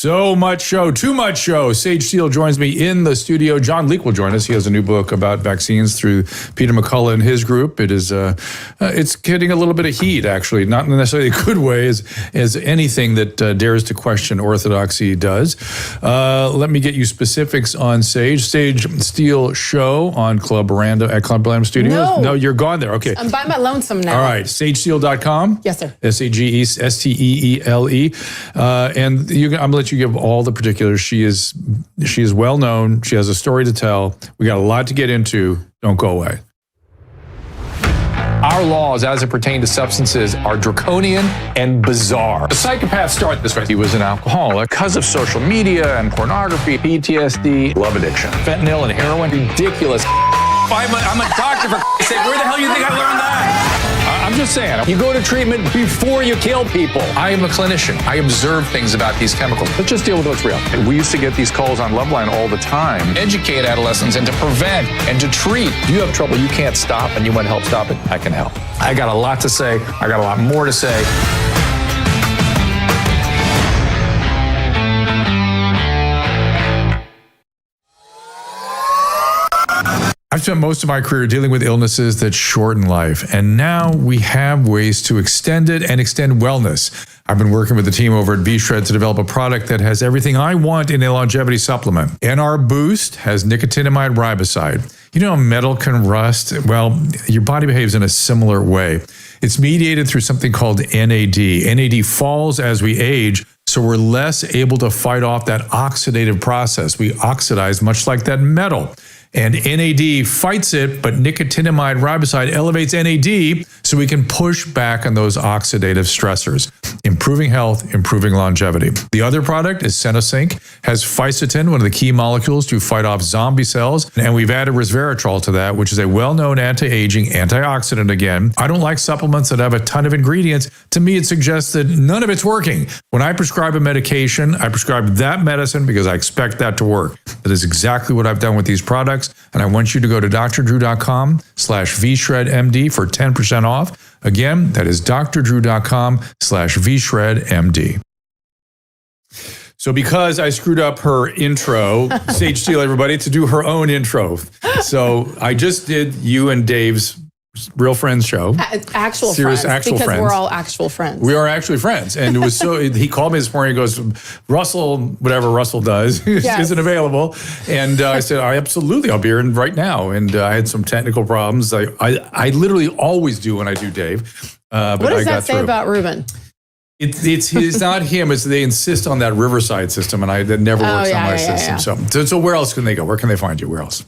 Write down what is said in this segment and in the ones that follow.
So much show, too much show. Sage Steele joins me in the studio. John Leake will join us. He has a new book about vaccines through Peter McCullough and his group. It is, it's getting a little bit of heat, actually, not necessarily a good way, as anything that dares to question orthodoxy does. Let me get you specifics on Sage Steele show on Club Random at Club Random Studios. No, you're gone there. Okay, I'm by my lonesome now. All right, sagesteele.com. Yes, sir. SAGESTEELE. And I'm gonna let you give all the particulars. She is well known. She has a story to tell. We got a lot to get into. Don't go away. Our laws as it pertains to substances are draconian and bizarre. The psychopaths start this way. He was an alcoholic because of social media and pornography, PTSD, love addiction, fentanyl and heroin. Ridiculous. I'm a doctor, for sake. Where the hell do you think I learned that? I'm just saying, you go to treatment before you kill people. I am a clinician. I observe things about these chemicals. Let's just deal with what's real. We used to get these calls on Loveline all the time. Educate adolescents and to prevent and to treat. If you have trouble you can't stop and you want help stop it, I can help. I got a lot to say. I got a lot more to say. I've spent most of my career dealing with illnesses that shorten life, and now we have ways to extend it and extend wellness. I've been working with the team over at V-Shred to develop a product that has everything I want in a longevity supplement. NR Boost has nicotinamide riboside. You know, metal can rust. Well, your body behaves in a similar way. It's mediated through something called NAD. NAD falls as we age, so we're less able to fight off that oxidative process. We oxidize much like that metal. And NAD fights it, but nicotinamide riboside elevates NAD so we can push back on those oxidative stressors, improving health, improving longevity. The other product is Senosync, has fisetin, one of the key molecules to fight off zombie cells, and we've added resveratrol to that, which is a well-known anti-aging antioxidant again. I don't like supplements that have a ton of ingredients. To me, it suggests that none of it's working. When I prescribe a medication, I prescribe that medicine because I expect that to work. That is exactly what I've done with these products. And I want you to go to drdrew.com/vshredmd for 10% off. Again, that is drdrew.com/vshredmd. So because I screwed up her intro, Sage Steele, everybody, to do her own intro. So I just did you and Dave's Real Friends show. Actual Serious friends. actual because friends. we're all actual friends. We are actually friends. And it was so, he called me this morning, he goes, Russell, whatever Russell does, isn't available. And I said, I'll be here right now. And I had some technical problems. I literally always do when I do Dave. But what does I got that say through. about Ruben? It's not him. It's they insist on that Riverside system, and that never works on my system. Yeah. So where else can they go? Where can they find you? Where else?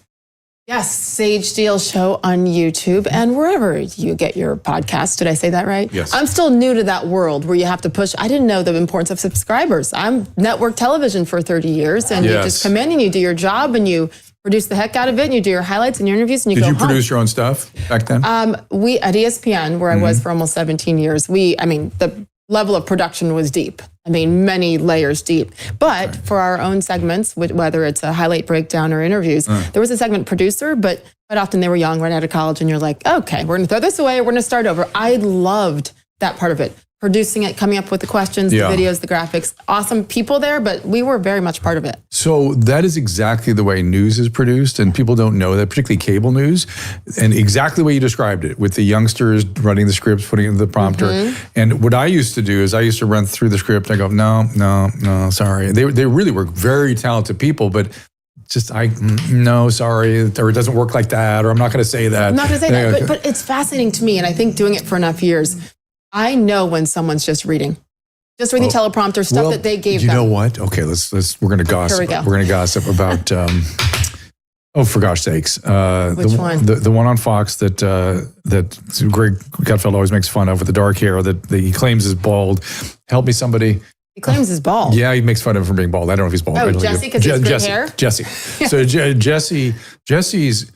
Yes, Sage Steele Show on YouTube and wherever you get your podcasts. Did I say that right? Yes. I'm still new to that world where you have to push. I didn't know the importance of subscribers. I'm network television for 30 years, and you just come in and you do your job and you produce the heck out of it, and you do your highlights and your interviews, and you go home. Did you produce your own stuff back then? We at ESPN, where I was for almost 17 years, the level of production was deep. Many layers deep. But for our own segments, whether it's a highlight breakdown or interviews, there was a segment producer, but quite often they were young, right out of college, and you're like, okay, we're going to throw this away, we're going to start over. I loved that part of it. Producing it, coming up with the questions, the videos, the graphics. Awesome people there, but we were very much part of it. So that is exactly the way news is produced, and people don't know that, particularly cable news, and exactly the way you described it, with the youngsters running the scripts, putting it in the prompter. And what I used to do is I used to run through the script and I go, no, sorry. They really were very talented people, but no, sorry, or it doesn't work like that, or I'm not going to say that. I'm not going to say that, but it's fascinating to me, and I think doing it for enough years, I know when someone's just reading teleprompter stuff that they gave them. You know what? Okay, we're going to gossip. Here we go. We're going to gossip about, for gosh sakes. Which one? The one on Fox that Greg Gutfeld always makes fun of with the dark hair that he claims is bald. Help me, somebody. He claims he's bald. Yeah, he makes fun of him for being bald. I don't know if he's bald. Oh, Jesse, because he's good hair? Jesse. So Jesse's...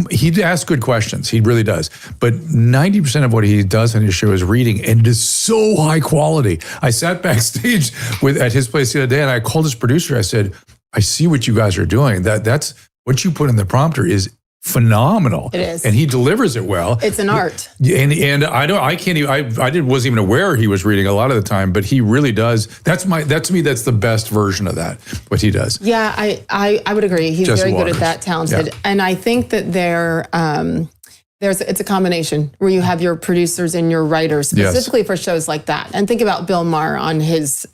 He asks good questions. He really does. But 90% of what he does on his show is reading, and it is so high quality. I sat backstage at his place the other day, and I called his producer. I said, I see what you guys are doing. That's what you put in the prompter is phenomenal. It is. And he delivers it well. It's an art. And wasn't even aware he was reading a lot of the time, but he really does. That's to me, that's the best version of that, what he does. Yeah, I would agree. He's Jesse very Walker's. good at that, talented. Yeah. And I think that it's a combination where you have your producers and your writers specifically for shows like that. And think about Bill Maher on his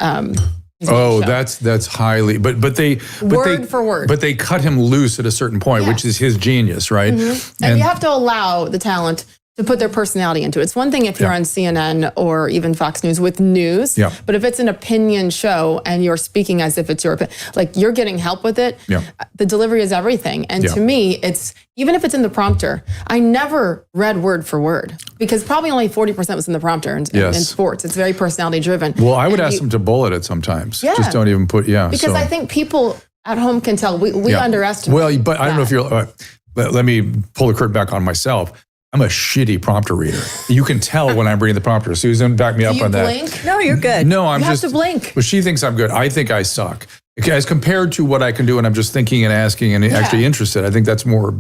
Oh, show. that's highly, but they Word for word. But they cut him loose at a certain point, Yes. which is his genius, right? And you have to allow the talent to put their personality into it. It's one thing if you're on CNN or even Fox News with news, Yeah. but if it's an opinion show and you're speaking as if it's your opinion, like you're getting help with it, Yeah. the delivery is everything. And Yeah. to me, it's, even if it's in the prompter, I never read word for word because probably only 40% was in the prompter in sports. It's very personality driven. Well, I would ask them to bullet it sometimes. Yeah. Just don't even put, Because I think people at home can tell we underestimate. Well, but I don't know if you're, let me pull the curtain back on myself. I'm a shitty prompter reader. You can tell when I'm reading the prompter. Susan, back me up on that. Blink? No, you're good. No, I'm You just. have to blink. Well, she thinks I'm good. I think I suck. As compared to what I can do, and I'm just thinking and asking and actually interested. I think that's more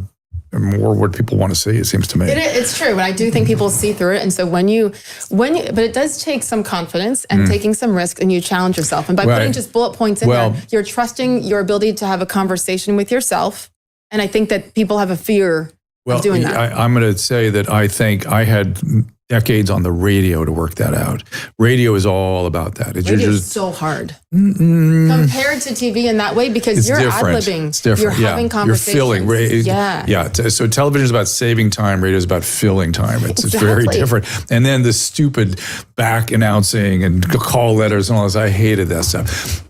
what people want to see. It seems to me. It's true, but I do think people see through it. And so when you, but it does take some confidence and taking some risk, and you challenge yourself. And by putting just bullet points in there, you're trusting your ability to have a conversation with yourself. And I think that people have a fear of doing that. I'm going to say that I think I had decades on the radio to work that out. Radio is all about that. Radio is so hard compared to TV in that way because you're ad-libbing. It's different. You're having conversations. You're filling. Yeah. So television is about saving time. Radio is about filling time. It's very different. And then the stupid back announcing and call letters and all this. I hated that stuff.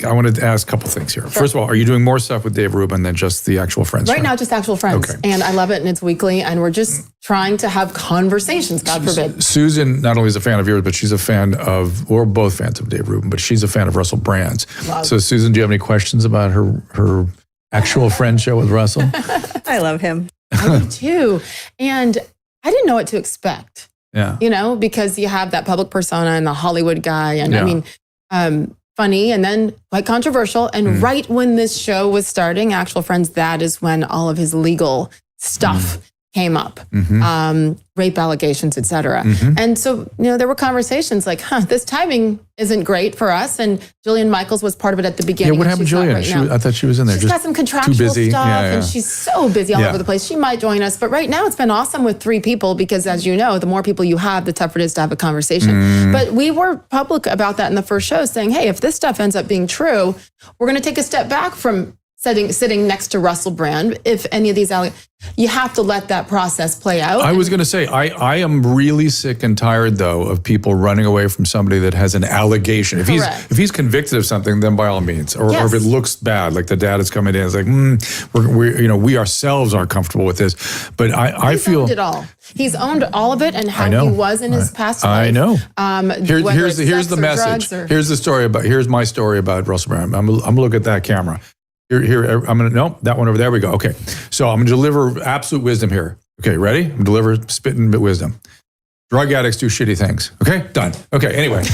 I wanted to ask a couple things here. Sure. First of all, are you doing more stuff with Dave Rubin than just the Actual Friends show? Right now, just Actual Friends. Okay. And I love it, and it's weekly, and we're just trying to have conversations, God forbid. Susan not only is a fan of yours, but she's a fan of, we're both fans of Dave Rubin, but she's a fan of Russell Brand's. Love. So Susan, do you have any questions about her Actual Friends show with Russell? I love him. I do too. And I didn't know what to expect. Yeah. Because you have that public persona and the Hollywood guy, and I mean, funny and then quite controversial. And right when this show was starting, Actual Friends, that is when all of his legal stuff came up, rape allegations, et cetera. And so, there were conversations like, this timing isn't great for us. And Jillian Michaels was part of it at the beginning. Yeah, what happened to Jillian? I thought she was in there. She's got some contractual too busy. stuff Yeah. and she's so busy all over the place. She might join us. But right now it's been awesome with 3 people because as you know, the more people you have, the tougher it is to have a conversation. But we were public about that in the first show saying, hey, if this stuff ends up being true, we're going to take a step back from sitting next to Russell Brand. If any of these you have to let that process play out. I was going to say, I am really sick and tired, though, of people running away from somebody that has an allegation. If he's convicted of something, then by all means. Or if it looks bad, like the dad is coming in, it's like, we ourselves aren't comfortable with this. But I feel... He's owned it all. He's owned all of it and how he was in his past life. I know. Here's the message. Here's my story about Russell Brand. I'm going to look at that camera. Here, I'm going to, nope, that one over there we go. Okay. So I'm going to deliver absolute wisdom here. Okay, ready? I'm going to deliver spitting wisdom. Drug addicts do shitty things. Okay, done. Okay, anyway.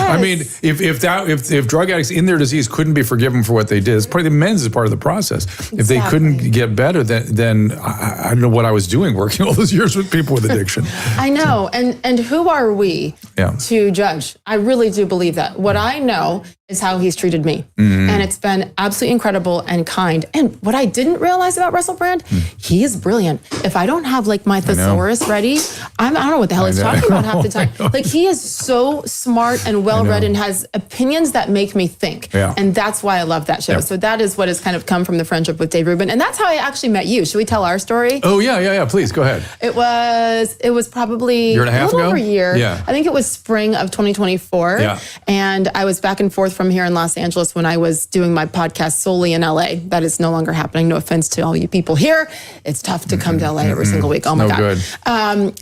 I mean, if drug addicts in their disease couldn't be forgiven for what they did, it's part of the amends is part of the process. Exactly. If they couldn't get better, then I don't know what I was doing working all those years with people with addiction. I know. And who are we to judge? I really do believe that. What I know is how he's treated me. And it's been absolutely incredible and kind. And what I didn't realize about Russell Brand, he is brilliant. If I don't have like my thesaurus ready, I don't know what the hell he's talking about half the time. Like he is so smart and well-read and has opinions that make me think. Yeah. And that's why I love that show. Yeah. So that is what has kind of come from the friendship with Dave Rubin. And that's how I actually met you. Should we tell our story? Oh, yeah. Please, go ahead. It was probably a little over a year. Yeah. I think it was spring of 2024. Yeah. And I was back and forth from here in Los Angeles when I was doing my podcast solely in LA. That is no longer happening. No offense to all you people here. It's tough to come to LA every single week. Oh my God. Good.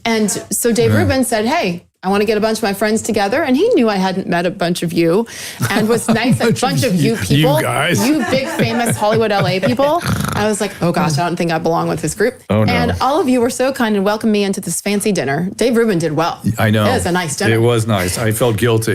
And so Dave Rubin said, hey, I want to get a bunch of my friends together. And he knew I hadn't met a bunch of you and was nice. A bunch of you people, you guys, you big famous Hollywood, LA people. I was like, oh gosh, I don't think I belong with this group. Oh, no. And all of you were so kind and welcomed me into this fancy dinner. Dave Rubin did well. I know. It was a nice dinner. It was nice. I felt guilty,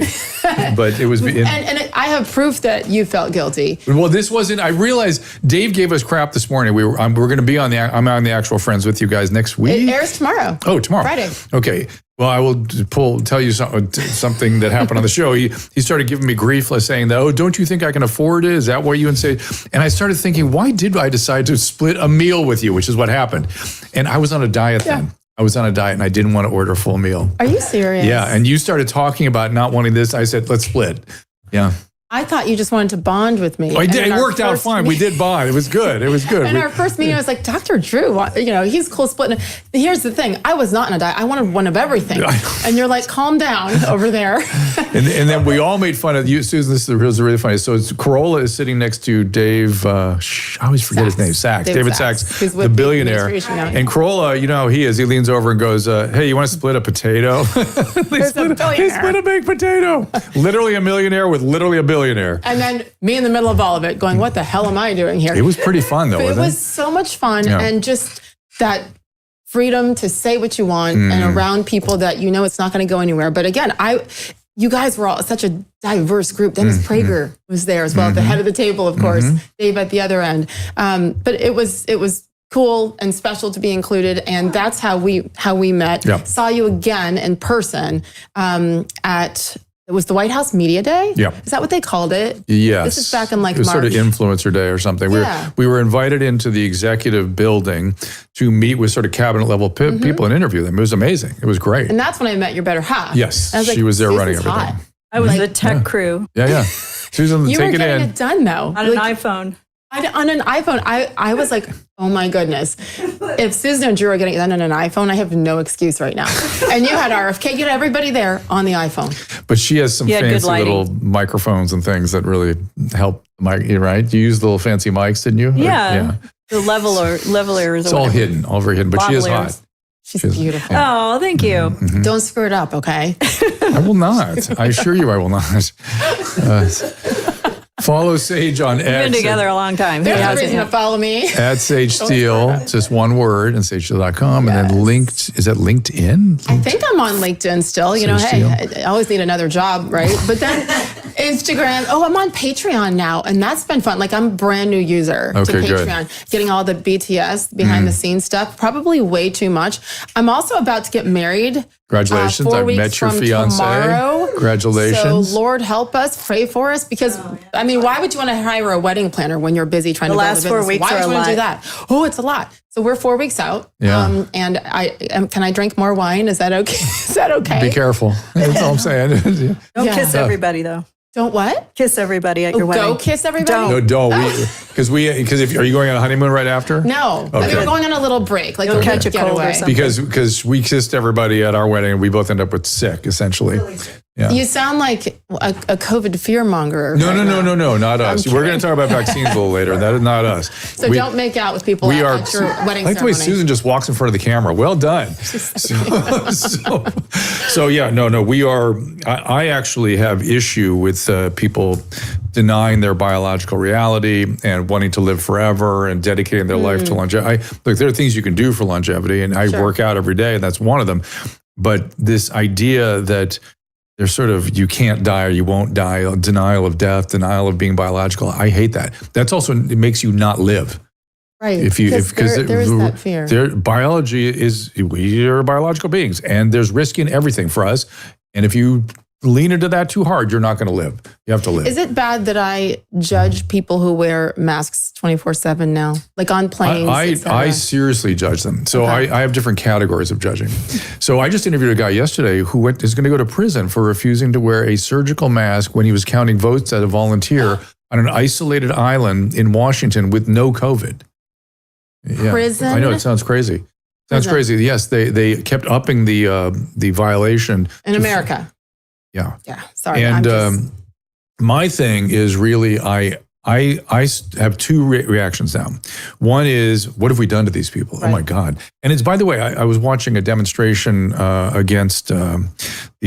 but it was. I have proof that you felt guilty. Well, this wasn't. I realized Dave gave us crap this morning. We're going to be on the. I'm on the actual Friends with you guys next week. It airs tomorrow. Oh, tomorrow. Friday. Okay. Well, I will tell you something that happened on the show. He started giving me grief, saying that, oh, don't you think I can afford it? Is that what you would say? And I started thinking, why did I decide to split a meal with you, which is what happened? And I was on a diet then. I was on a diet and I didn't want to order a full meal. Are you serious? Yeah. And you started talking about not wanting this. I said, let's split. Yeah. I thought you just wanted to bond with me. Oh, I did. It worked out fine. We did bond. It was good. It was good. And our first meeting, I was like, Dr. Drew, he's cool splitting. Here's the thing. I was not in a diet. I wanted one of everything. And you're like, calm down over there. and then we all made fun of you, Susan. This was really funny. So Corolla is sitting next to Dave, I always forget his name, Sachs. David Sachs, the billionaire. And Corolla, you know how he is. He leans over and goes, hey, you want to split a potato? They split a big potato. Literally a millionaire with literally a billionaire. And then me in the middle of all of it going, what the hell am I doing here? It was pretty fun though, wasn't it? It was so much fun. Yeah. And just that freedom to say what you want and around people that you know it's not going to go anywhere. But again, you guys were all such a diverse group. Dennis Prager was there as well, at the head of the table, of course, Dave at the other end. But it was cool and special to be included. And that's how we met. Yep. Saw you again in person it was the White House Media Day? Yeah. Is that what they called it? Yes. This is back in March. It was sort of influencer day or something. Yeah. We were invited into the executive building to meet with sort of cabinet level people and interview them. It was amazing. It was great. And that's when I met your better half. Yes. She was there running everything. Hot. I was the tech crew. Yeah. Susan, you take were it getting in. it done though. On an iPhone. On an iPhone, I was like, oh my goodness. If Susan and Drew are getting it done on an iPhone, I have no excuse right now. And you had RFK, you had everybody there on the iPhone. But she has some fancy little microphones and things that really help, right? You used the little fancy mics, didn't you? Yeah. The levelers. It's all hidden, all very hidden, but she is hot. She's beautiful. Yeah. Oh, thank you. Don't screw it up, okay? I will not. I assure you I will not. Follow Sage on X. We've been together a long time. There's a reason to follow me. At Sage Steele, just one word, and sagesteele.com. Yes. And then is that LinkedIn? I think I'm on LinkedIn still. Hey, I always need another job, right? But then Instagram. Oh, I'm on Patreon now. And that's been fun. Like, I'm a brand new user to Patreon. Good. Getting all the BTS, behind the scenes stuff. Probably way too much. I'm also about to get married. Congratulations. I've met your fiance. Tomorrow. Congratulations. So Lord help us, pray for us, because why would you want to hire a wedding planner when you're busy trying to build a business? The last 4 weeks why would you want to do lot. that? Oh, it's a lot. So we're 4 weeks out. Yeah. And can I drink more wine? Is that okay? Is that okay? Be careful. That's all I'm saying. Don't kiss everybody though. Don't what? Kiss everybody at your wedding. Go kiss everybody? No, don't. Because are you going on a honeymoon right after? No. Okay. We're going on a little break. Like, you'll catch a cold or something. Because we kissed everybody at our wedding and we both end up with sick, essentially. Yeah. You sound like a COVID fearmonger. No, not us. We're going to talk about vaccines a little later. That is not us. So don't make out with people at your wedding ceremony. I like the way Susan just walks in front of the camera. Well done. We are. I actually have issue with people denying their biological reality and wanting to live forever and dedicating their life to longevity. Look, there are things you can do for longevity, and I work out every day, and that's one of them. But this idea that there's sort of, you can't die or you won't die, denial of death, denial of being biological. I hate that. That's also, it makes you not live. Right. Because there is that fear. Biology is, we are biological beings, and there's risk in everything for us. And if you lean into that too hard, you're not going to live. You have to live. Is it bad that I judge people who wear masks 24/7 now? Like on planes? I seriously judge them. So I have different categories of judging. So I just interviewed a guy yesterday who is going to go to prison for refusing to wear a surgical mask when he was counting votes as a volunteer on an isolated island in Washington with no COVID. Yeah. Prison? I know, it sounds crazy. Sounds crazy. Yes, they kept upping the violation. In America. Yeah. Yeah. Sorry. And my thing is really, I have two reactions now. One is, what have we done to these people? Right. Oh my God. And it's, by the way, I was watching a demonstration against the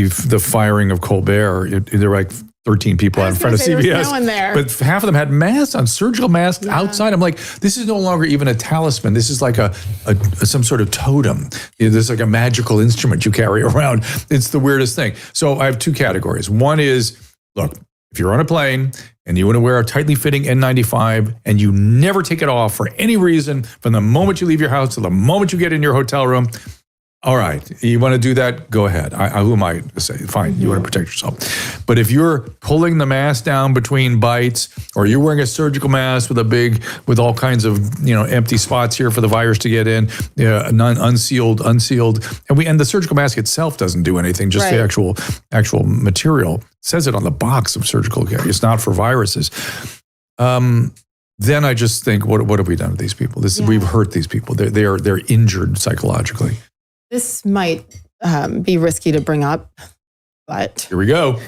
the firing of Colbert. There were like 13 people out in front of CBS. There was no one there. But half of them had masks on, surgical masks outside. I'm like, this is no longer even a talisman. This is like some sort of totem. This is like a magical instrument you carry around. It's the weirdest thing. So I have two categories. One is, look, if you're on a plane and you want to wear a tightly fitting N95 and you never take it off for any reason from the moment you leave your house to the moment you get in your hotel room, all right, you want to do that? Go ahead. Who am I to say? Fine, you want to protect yourself. But if you're pulling the mask down between bites, or you're wearing a surgical mask with all kinds of empty spots here for the virus to get in, unsealed, and the surgical mask itself doesn't do anything. Just the actual material. It says it on the box of surgical care. It's not for viruses. Then I just think, what have we done to these people? We've hurt these people. They're injured psychologically. This might be risky to bring up, but here we go.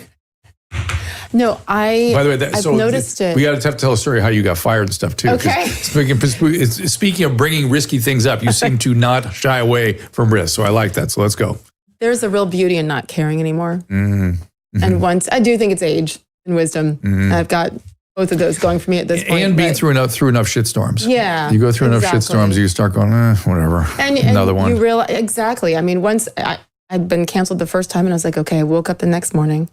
No, by the way, I've noticed it. We got to have to tell a story how you got fired and stuff too. Okay. Speaking of bringing risky things up, you seem to not shy away from risk. So I like that. So let's go. There's a real beauty in not caring anymore. Mm-hmm. And once I do think it's age and wisdom. Mm-hmm. I've got both of those going for me at this point. And being through enough shitstorms. Yeah. You go through enough shitstorms, you start going, whatever. And another one. You realize, exactly. I mean, once I'd been canceled the first time and I was like, okay, I woke up the next morning,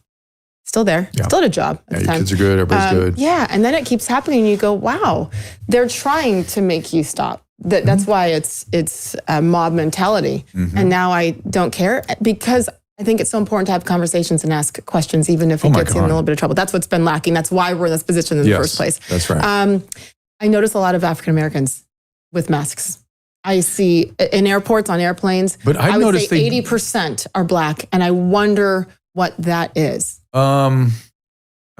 still there, still at a job at the time. Your kids are good, everybody's good. Yeah. And then it keeps happening and you go, wow, they're trying to make you stop. That's why it's a mob mentality. Mm-hmm. And now I don't care because I think it's so important to have conversations and ask questions, even if it gets you in a little bit of trouble. That's what's been lacking. That's why we're in this position in the first place. That's right. I notice a lot of African Americans with masks. I see in airports, on airplanes. But I would noticed say 80% are Black, and I wonder what that is. I'm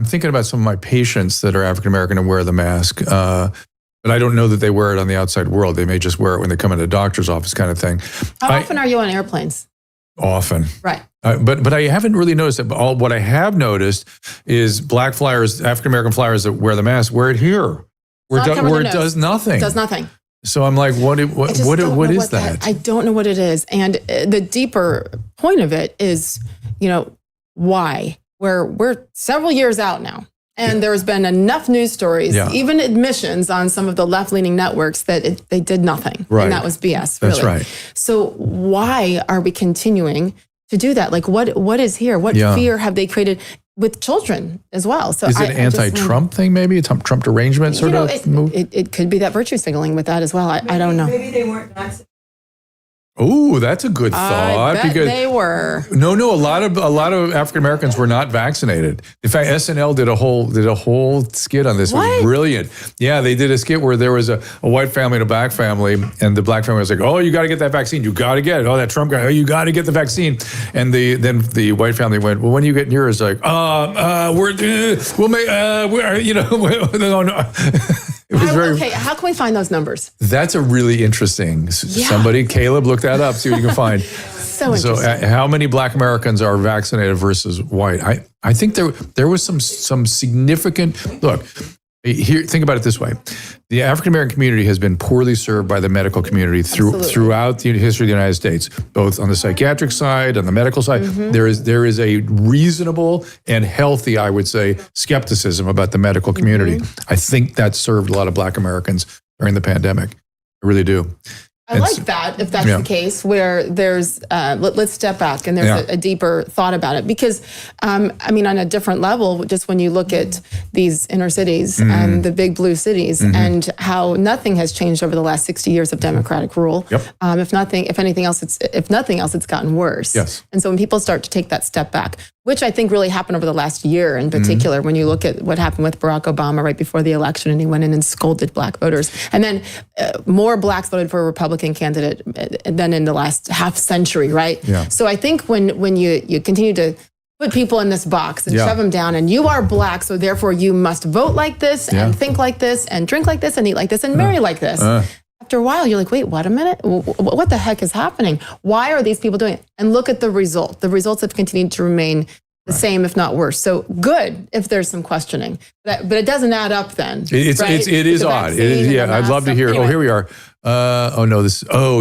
thinking about some of my patients that are African American and wear the mask. But I don't know that they wear it on the outside world. They may just wear it when they come into the doctor's office, kind of thing. How often are you on airplanes? Often. Right. But I haven't really noticed it. What I have noticed is Black flyers, African American flyers that wear the mask, wear it here, where it does nothing. It does nothing. So I'm like, what is that? I don't know what it is. And the deeper point of it is, why? We're several years out now. And there's been enough news stories, even admissions on some of the left-leaning networks that they did nothing. Right. And that was BS, really. That's right. So why are we continuing to do that? Like, what is here? What fear have they created with children as well? So is it an anti-Trump thing, maybe? A Trump derangement sort of move? It could be that virtue signaling with that as well. I don't know. Maybe they weren't vaccinated. Oh, that's a good thought. I bet because they were. No, a lot of African Americans were not vaccinated. In fact, SNL did a whole skit on this. It was brilliant. Yeah, they did a skit where there was a white family and a Black family, and the Black family was like, "Oh, you got to get that vaccine. You got to get it. Oh, that Trump guy. Oh, you got to get the vaccine." And then the white family went, "Well, when are you getting yours?" Like, we'll make no. It was okay, how can we find those numbers? That's a really interesting. Somebody, Caleb, look that up. See what you can find. So interesting. So, how many Black Americans are vaccinated versus white? I think there was some significant. Look, here. Think about it this way: the African American community has been poorly served by the medical community throughout the history of the United States, both on the psychiatric side, on the medical side. Mm-hmm. There is a reasonable and healthy, I would say, skepticism about the medical community. Mm-hmm. I think that served a lot of Black Americans during the pandemic. I really do. I like that, if that's the case, where there's, let's step back and there's a deeper thought about it. Because, on a different level, just when you look at these inner cities and the big blue cities and how nothing has changed over the last 60 years of democratic rule. Yep. If nothing else, it's gotten worse. Yes. And so when people start to take that step back, which I think really happened over the last year in particular, when you look at what happened with Barack Obama right before the election, and he went in and scolded Black voters. And then more Blacks voted for a Republican candidate than in the last half century, right? Yeah. So I think when you continue to put people in this box and shove them down, and you are Black, so therefore you must vote like this and think like this and drink like this and eat like this and marry like this. After a while, you're like, wait, what a minute? What the heck is happening? Why are these people doing it? And look at the result. The results have continued to remain the same, if not worse. So good if there's some questioning, but it doesn't add up then. It is odd. It is, yeah, I'd love to hear. Anyway. Oh, here we are.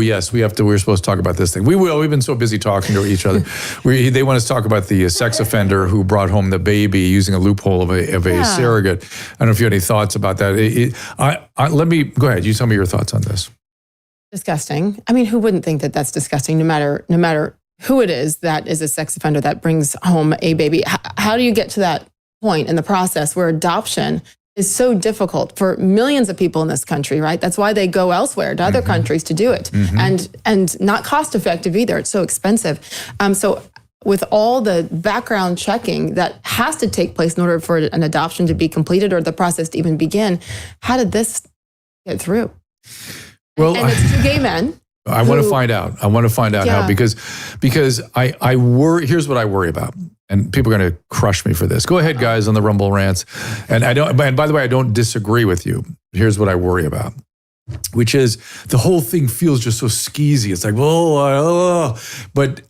Yes, we're supposed to talk about this thing. We will. We've been so busy talking to each other. They want us to talk about the sex offender who brought home the baby using a loophole of a surrogate. I don't know if you have any thoughts about that. Let me go ahead. You tell me your thoughts on this. Disgusting. I mean, who wouldn't think that that's disgusting? No matter who it is that is a sex offender that brings home a baby. How do you get to that point in the process where adoption is so difficult for millions of people in this country, right? That's why they go elsewhere to other countries to do it, and not cost effective either. It's so expensive. So with all the background checking that has to take place in order for an adoption to be completed or the process to even begin, how did this get through? Well, and it's two gay men. I want to find out. How, because I worry. Here's what I worry about. And people are going to crush me for this. Go ahead, guys, on the Rumble rants. And by the way, I don't disagree with you. Here's what I worry about, which is the whole thing feels just so skeezy. It's like, but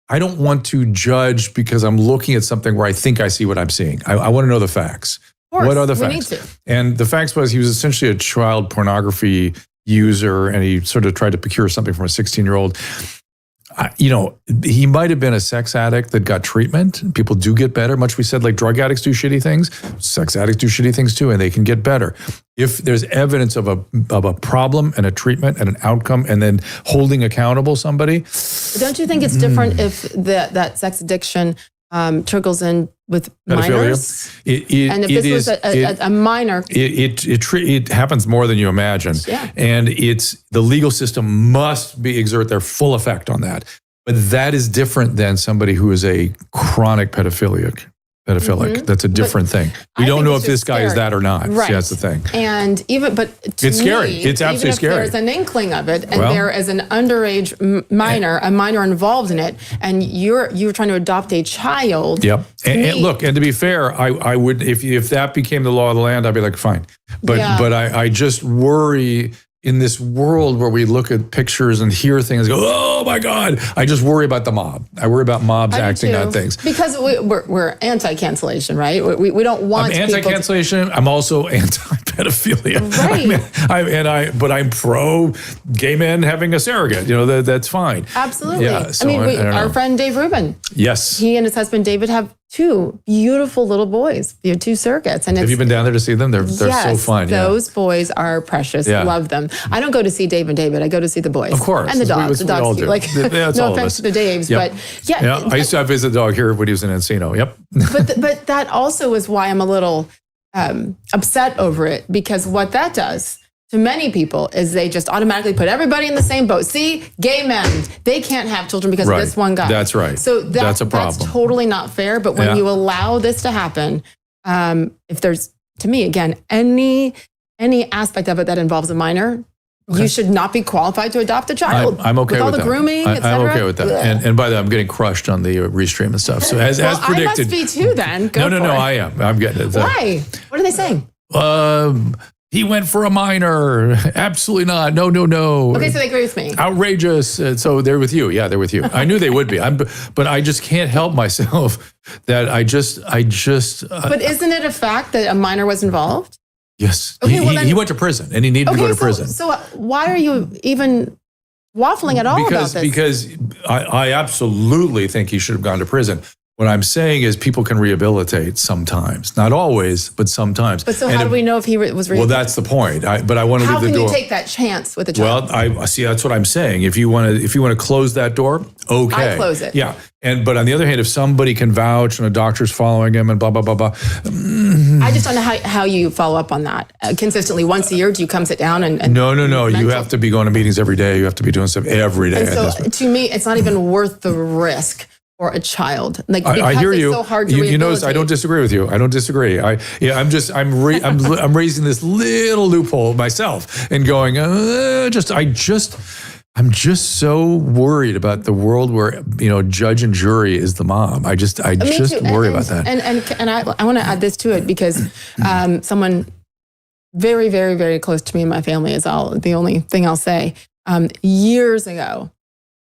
I don't want to judge because I'm looking at something where I think I see what I'm seeing. I want to know the facts. Of course, what are the we facts? need to. And the facts was he was essentially a child pornography user, and he sort of tried to procure something from a 16-year-old. He might have been a sex addict that got treatment. People do get better. Much we said, like drug addicts do shitty things, sex addicts do shitty things too, and they can get better. If there's evidence of a problem and a treatment and an outcome, and then holding accountable somebody. Don't you think it's different if that sex addiction trickles in with minors? And if this was a minor. It happens more than you imagine. Yeah. And the legal system must exert their full effect on that. But that is different than somebody who is a chronic pedophilic. That's a different thing. We don't know if this guy is that or not. Right. See, that's the thing. And It's scary. It's absolutely scary. There's an inkling of it, and there is an underage minor, a minor involved in it, and you're trying to adopt a child. Yep. And look, and to be fair, I would if that became the law of the land, I'd be like, fine. But I just worry. In this world where we look at pictures and hear things, go, oh my God! I just worry about the mob. I worry about mobs acting on things because we're anti-cancellation, right? We don't want. I'm anti-cancellation. I'm also anti-pedophilia. Right. But I'm pro gay men having a surrogate. That's fine. Absolutely. Yeah. So our friend Dave Rubin. Yes. He and his husband David have two beautiful little boys. They have two surrogates. And have you been down there to see them? They're so fun. Those boys are precious. Yeah. Love them. I don't go to see Dave and David. I go to see the boys. Of course. And the dogs. The dogs. No offense to the Daves, but yeah. I used to visit the dog here when he was in Encino. Yep. But that also is why I'm a little upset over it, because what that does to many people is they just automatically put everybody in the same boat. See, gay men, they can't have children because of this one guy. That's right. So that's a problem. That's totally not fair. But when you allow this to happen, if there's, to me, again, any aspect of it that involves a minor, you should not be qualified to adopt a child. I'm okay with all that. the grooming, et cetera. I'm okay with that. And by the way, I'm getting crushed on the restream and stuff. So as predicted. I must be too then. Go No, I am. I'm getting it. Why? What are they saying? He went for a minor. Absolutely not. No. Okay, so they agree with me. Outrageous. So they're with you. Yeah, they're with you. I knew they would be. But I just can't help myself that I just. But isn't it a fact that a minor was involved? Yes. Okay, he went to prison, and he needed to go to prison. So why are you even waffling at all about this? Because I absolutely think he should have gone to prison. What I'm saying is people can rehabilitate sometimes. Not always, but sometimes. But so how do we know if he was rehabilitated? Well, that's the point. But I want to leave the door. How can you take that chance with a child? Well, I see. That's what I'm saying. If you want to close that door, okay. I close it. Yeah. But on the other hand, if somebody can vouch and a doctor's following him and blah, blah, blah, blah. I just don't know how you follow up on that. Consistently, once a year, do you come sit down and No. You have to be going to meetings every day. You have to be doing stuff every day. And so to me, it's not even worth the risk for a child. I hear you. It's so hard to you notice I don't disagree with you. I don't disagree. I'm raising this little loophole myself and going, I'm just so worried about the world where judge and jury is the mob. I just worry about that. And I want to add this to it because someone very, very, very close to me and my family is the only thing I'll say. Years ago,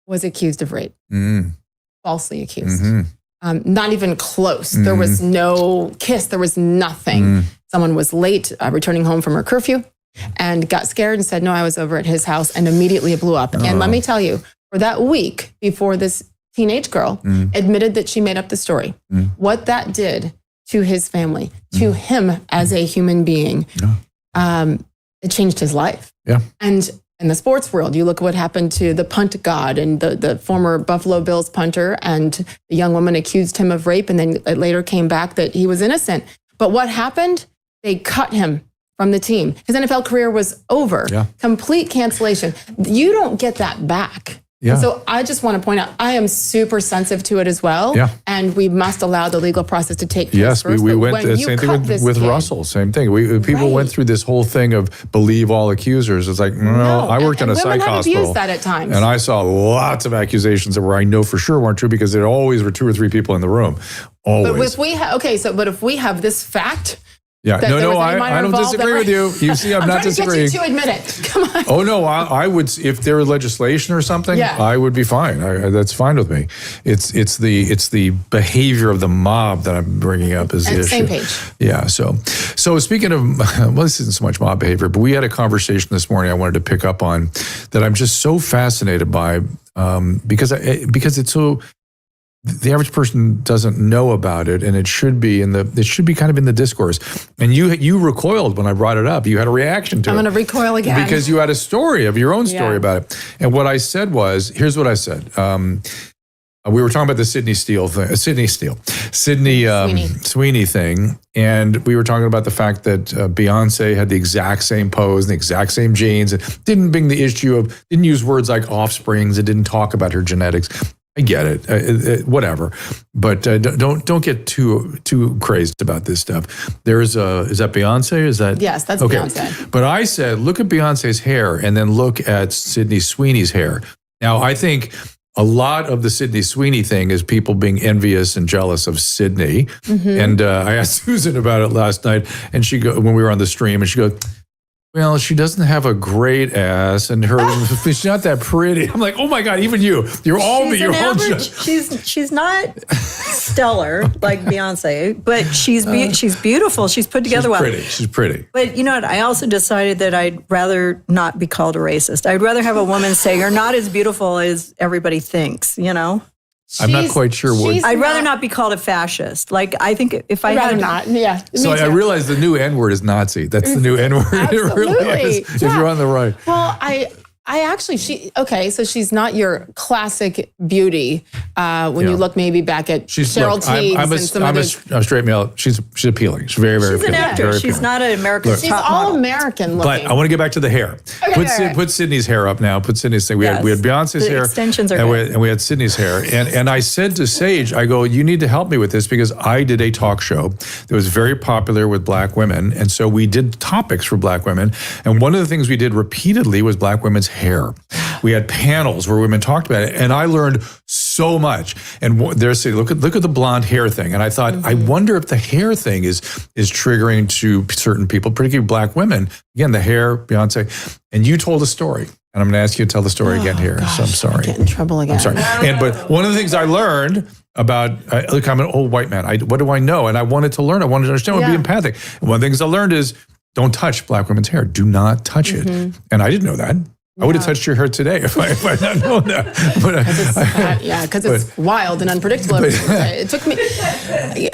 was accused of rape. Falsely accused. Not even close. There was no kiss. There was nothing. Someone was late returning home from her curfew and got scared and said, no, I was over at his house, and immediately it blew up. And let me tell you, for that week before this teenage girl admitted that she made up the story, what that did to his family, to him as a human being, it changed his life. Yeah. And in the sports world, you look at what happened to the punt god and the former Buffalo Bills punter, and the young woman accused him of rape, and then it later came back that he was innocent. But what happened? They cut him from the team. His NFL career was over. Yeah. Complete cancellation. You don't get that back. Yeah. And so I just want to point out, I am super sensitive to it as well. Yeah. And we must allow the legal process to take place Yes, first. we But went when the you same cut thing this with kid- Russell. Same thing. People went through this whole thing of believe all accusers. It's like, no, I worked in a psych women have hospital. abused that at times. And I saw lots of accusations that were I know for sure weren't true because there always were 2 or 3 people in the room. Always. But if we have this fact, yeah, that there was any minor I don't involved, disagree then with you. You see, I'm not trying disagreeing. to get you to admit it. Come on. Oh no, I would if there was legislation or something, Yeah. I would be fine. That's fine with me. It's the behavior of the mob that I'm bringing up as the issue. Same page. Yeah. So speaking of, well, this isn't so much mob behavior, but we had a conversation this morning I wanted to pick up on that I'm just so fascinated by because it's so. The average person doesn't know about it, and it should be kind of in the discourse. And you recoiled when I brought it up. You had a reaction to it. I'm going to recoil again. Because you had a story of your own story about it. And what I said was, here's what I said. We were talking about the Sydney Sweeney thing, and we were talking about the fact that Beyonce had the exact same pose and the exact same genes, and didn't bring the issue of, didn't use words like offsprings, and didn't talk about her genetics. I get it, whatever, but don't get too crazed about this stuff. Is that Beyonce? Is that yes? That's okay. Beyonce. But I said, look at Beyonce's hair, and then look at Sydney Sweeney's hair. Now, I think a lot of the Sydney Sweeney thing is people being envious and jealous of Sydney. And I asked Susan about it last night, and when we were on the stream, and she goes, well, she doesn't have a great ass, and she's not that pretty. I'm like, oh my God, even you're all She's your an own. average. She's not stellar like Beyonce, but she's beautiful. She's put together well. She's pretty. But you know what? I also decided that I'd rather not be called a racist. I'd rather have a woman say, "You're not as beautiful as everybody thinks." You know. I'm not quite sure what. I'd rather not be called a fascist. Like, I think if I I'd rather had not. Yeah. So I realize the new N-word is Nazi. That's the new N-word. It really is. If you're on the right. Well, I actually, so she's not your classic beauty when you look maybe back at Cheryl Teagues and some others. I'm a straight male. She's appealing. She's very, very she's an appealing. actor. Very She's appealing. not an American She's top all model. American looking. But I want to get back to the hair. Put Sydney's hair up now. Put Sydney's thing. We had Beyonce's The hair. extensions are and good. we had Sydney's hair. And I said to Sage, I go, you need to help me with this because I did a talk show that was very popular with Black women. And so we did topics for Black women. And one of the things we did repeatedly was Black women's hair. We had panels where women talked about it. And I learned so much. And they're saying, look at the blonde hair thing. And I thought, I wonder if the hair thing is triggering to certain people, particularly Black women. Again, the hair, Beyonce. And you told a story. And I'm going to ask you to tell the story again here. So I'm sorry. Get in trouble again. I'm sorry. But one of the things I learned about, look, I'm an old white man. What do I know? And I wanted to learn. I wanted to understand. I want to be empathic. And one of the things I learned is don't touch Black women's hair. Do not touch it. And I didn't know that. I would have touched your hair today if I had not known that. Because it's wild and unpredictable. It took me.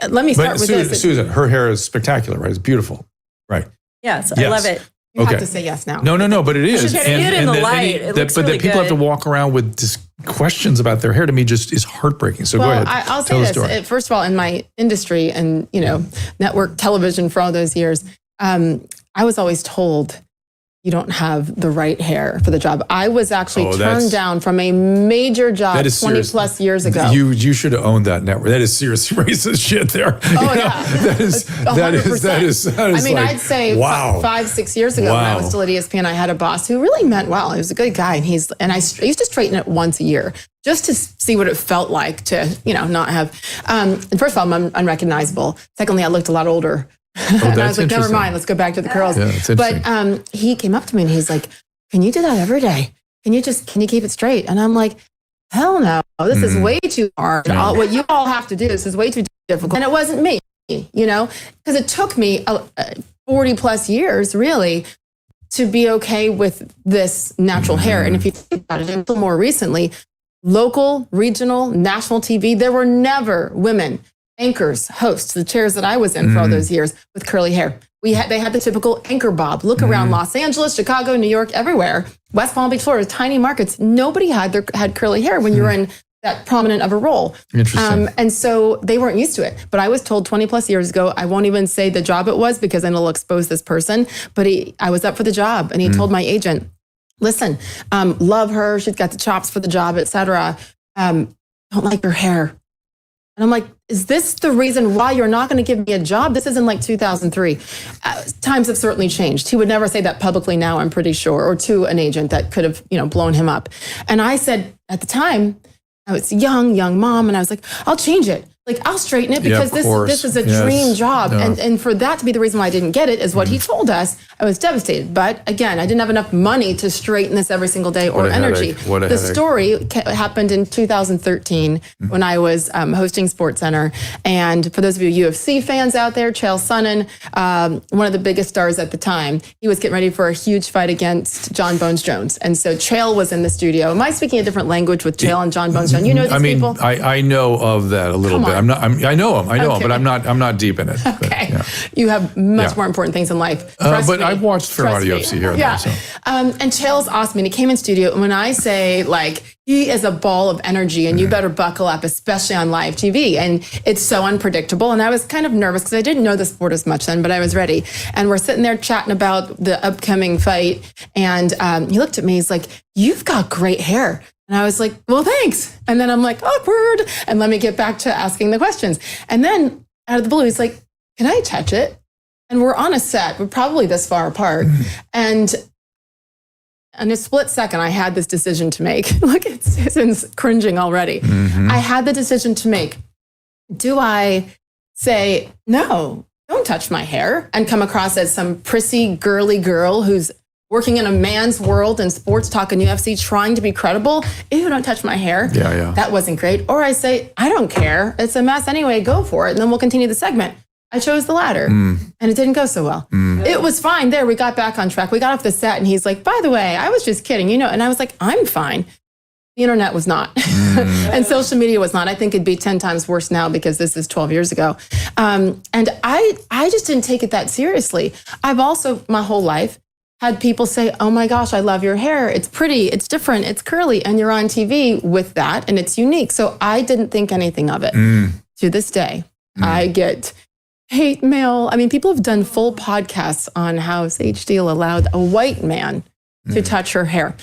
Let me start with this. Susan, her hair is spectacular, right? It's beautiful, right? Yes, I love it. You have to say yes now. No, but it is. see it in the light. It looks but really that people have to good. walk around with questions about their hair to me just is heartbreaking. So go ahead. I'll Tell say the story. this. First of all, in my industry and network television for all those years, I was always told you don't have the right hair for the job. I was actually turned down from a major job 20 plus years ago. You should have owned that network. That is serious racist shit there. Oh, yeah. That is 100%. I mean, like, I'd say wow. 5-6 years ago when I was still at ESPN, I had a boss who really meant well. He was a good guy. And I used to straighten it once a year just to see what it felt like to, not have, and first of all, I'm unrecognizable. Secondly, I looked a lot older. And I was like, never mind, let's go back to the curls. Yeah, that's interesting. But he came up to me and he's like, can you do that every day? Can you keep it straight? And I'm like, hell no, this is way too hard. What you all have to do, this is way too difficult. And it wasn't me, because it took me 40 plus years, really, to be okay with this natural hair. And if you think about it, until more recently, local, regional, national TV, there were never women anchors, hosts, the chairs that I was in for all those years with curly hair. They had the typical anchor bob. Look around Los Angeles, Chicago, New York, everywhere. West Palm Beach, Florida, tiny markets. Nobody had curly hair when you were in that prominent of a role. Interesting. And so they weren't used to it. But I was told 20 plus years ago, I won't even say the job it was because then it'll expose this person. But I was up for the job, and he told my agent, listen, love her. She's got the chops for the job, et cetera. Don't like her hair. And I'm like, is this the reason why you're not going to give me a job? This is in like 2003. Times have certainly changed. He would never say that publicly now, I'm pretty sure, or to an agent that could have, blown him up. And I said, at the time, I was young mom, and I was like, I'll change it. Like, I'll straighten it because this is a dream job. Yeah. And for that to be the reason why I didn't get it is what he told us. I was devastated. But again, I didn't have enough money to straighten this every single day or energy. The story happened in 2013 when I was hosting SportsCenter. And for those of you UFC fans out there, Chael Sonnen, one of the biggest stars at the time, he was getting ready for a huge fight against John Bones Jones. And so Chael was in the studio. Am I speaking a different language with Chael and John Bones Jones? You know these people? I know of that a little bit. I know him, but I'm not deep in it. Okay. But, You have much more important things in life. But I've watched a fair amount of UFC here and there. So. And Chael's awesome. And he came in studio. And when I say, like, he is a ball of energy and you better buckle up, especially on live TV. And it's so unpredictable. And I was kind of nervous because I didn't know the sport as much then, but I was ready. And we're sitting there chatting about the upcoming fight. And he looked at me. He's like, you've got great hair. And I was like, well, thanks. And then I'm like, awkward. And let me get back to asking the questions. And then out of the blue, he's like, can I touch it? And we're on a set. We're probably this far apart. And in a split second, I had this decision to make. Look, it's cringing already. I had the decision to make. Do I say, no, don't touch my hair, and come across as some prissy, girly girl who's working in a man's world in sports talk and UFC, trying to be credible? Ew, don't touch my hair. Yeah. That wasn't great. Or I say, I don't care. It's a mess anyway. Go for it. And then we'll continue the segment. I chose the latter, and it didn't go so well. It was fine there. We got back on track. We got off the set, and he's like, by the way, I was just kidding, And I was like, I'm fine. The internet was not. And social media was not. I think it'd be 10 times worse now because this is 12 years ago. And I just didn't take it that seriously. I've also, my whole life, had people say, oh my gosh, I love your hair. It's pretty, it's different, it's curly, and you're on TV with that, and it's unique. So I didn't think anything of it. To this day, I get hate mail. I mean, people have done full podcasts on how Sage Steele allowed a white man to touch her hair.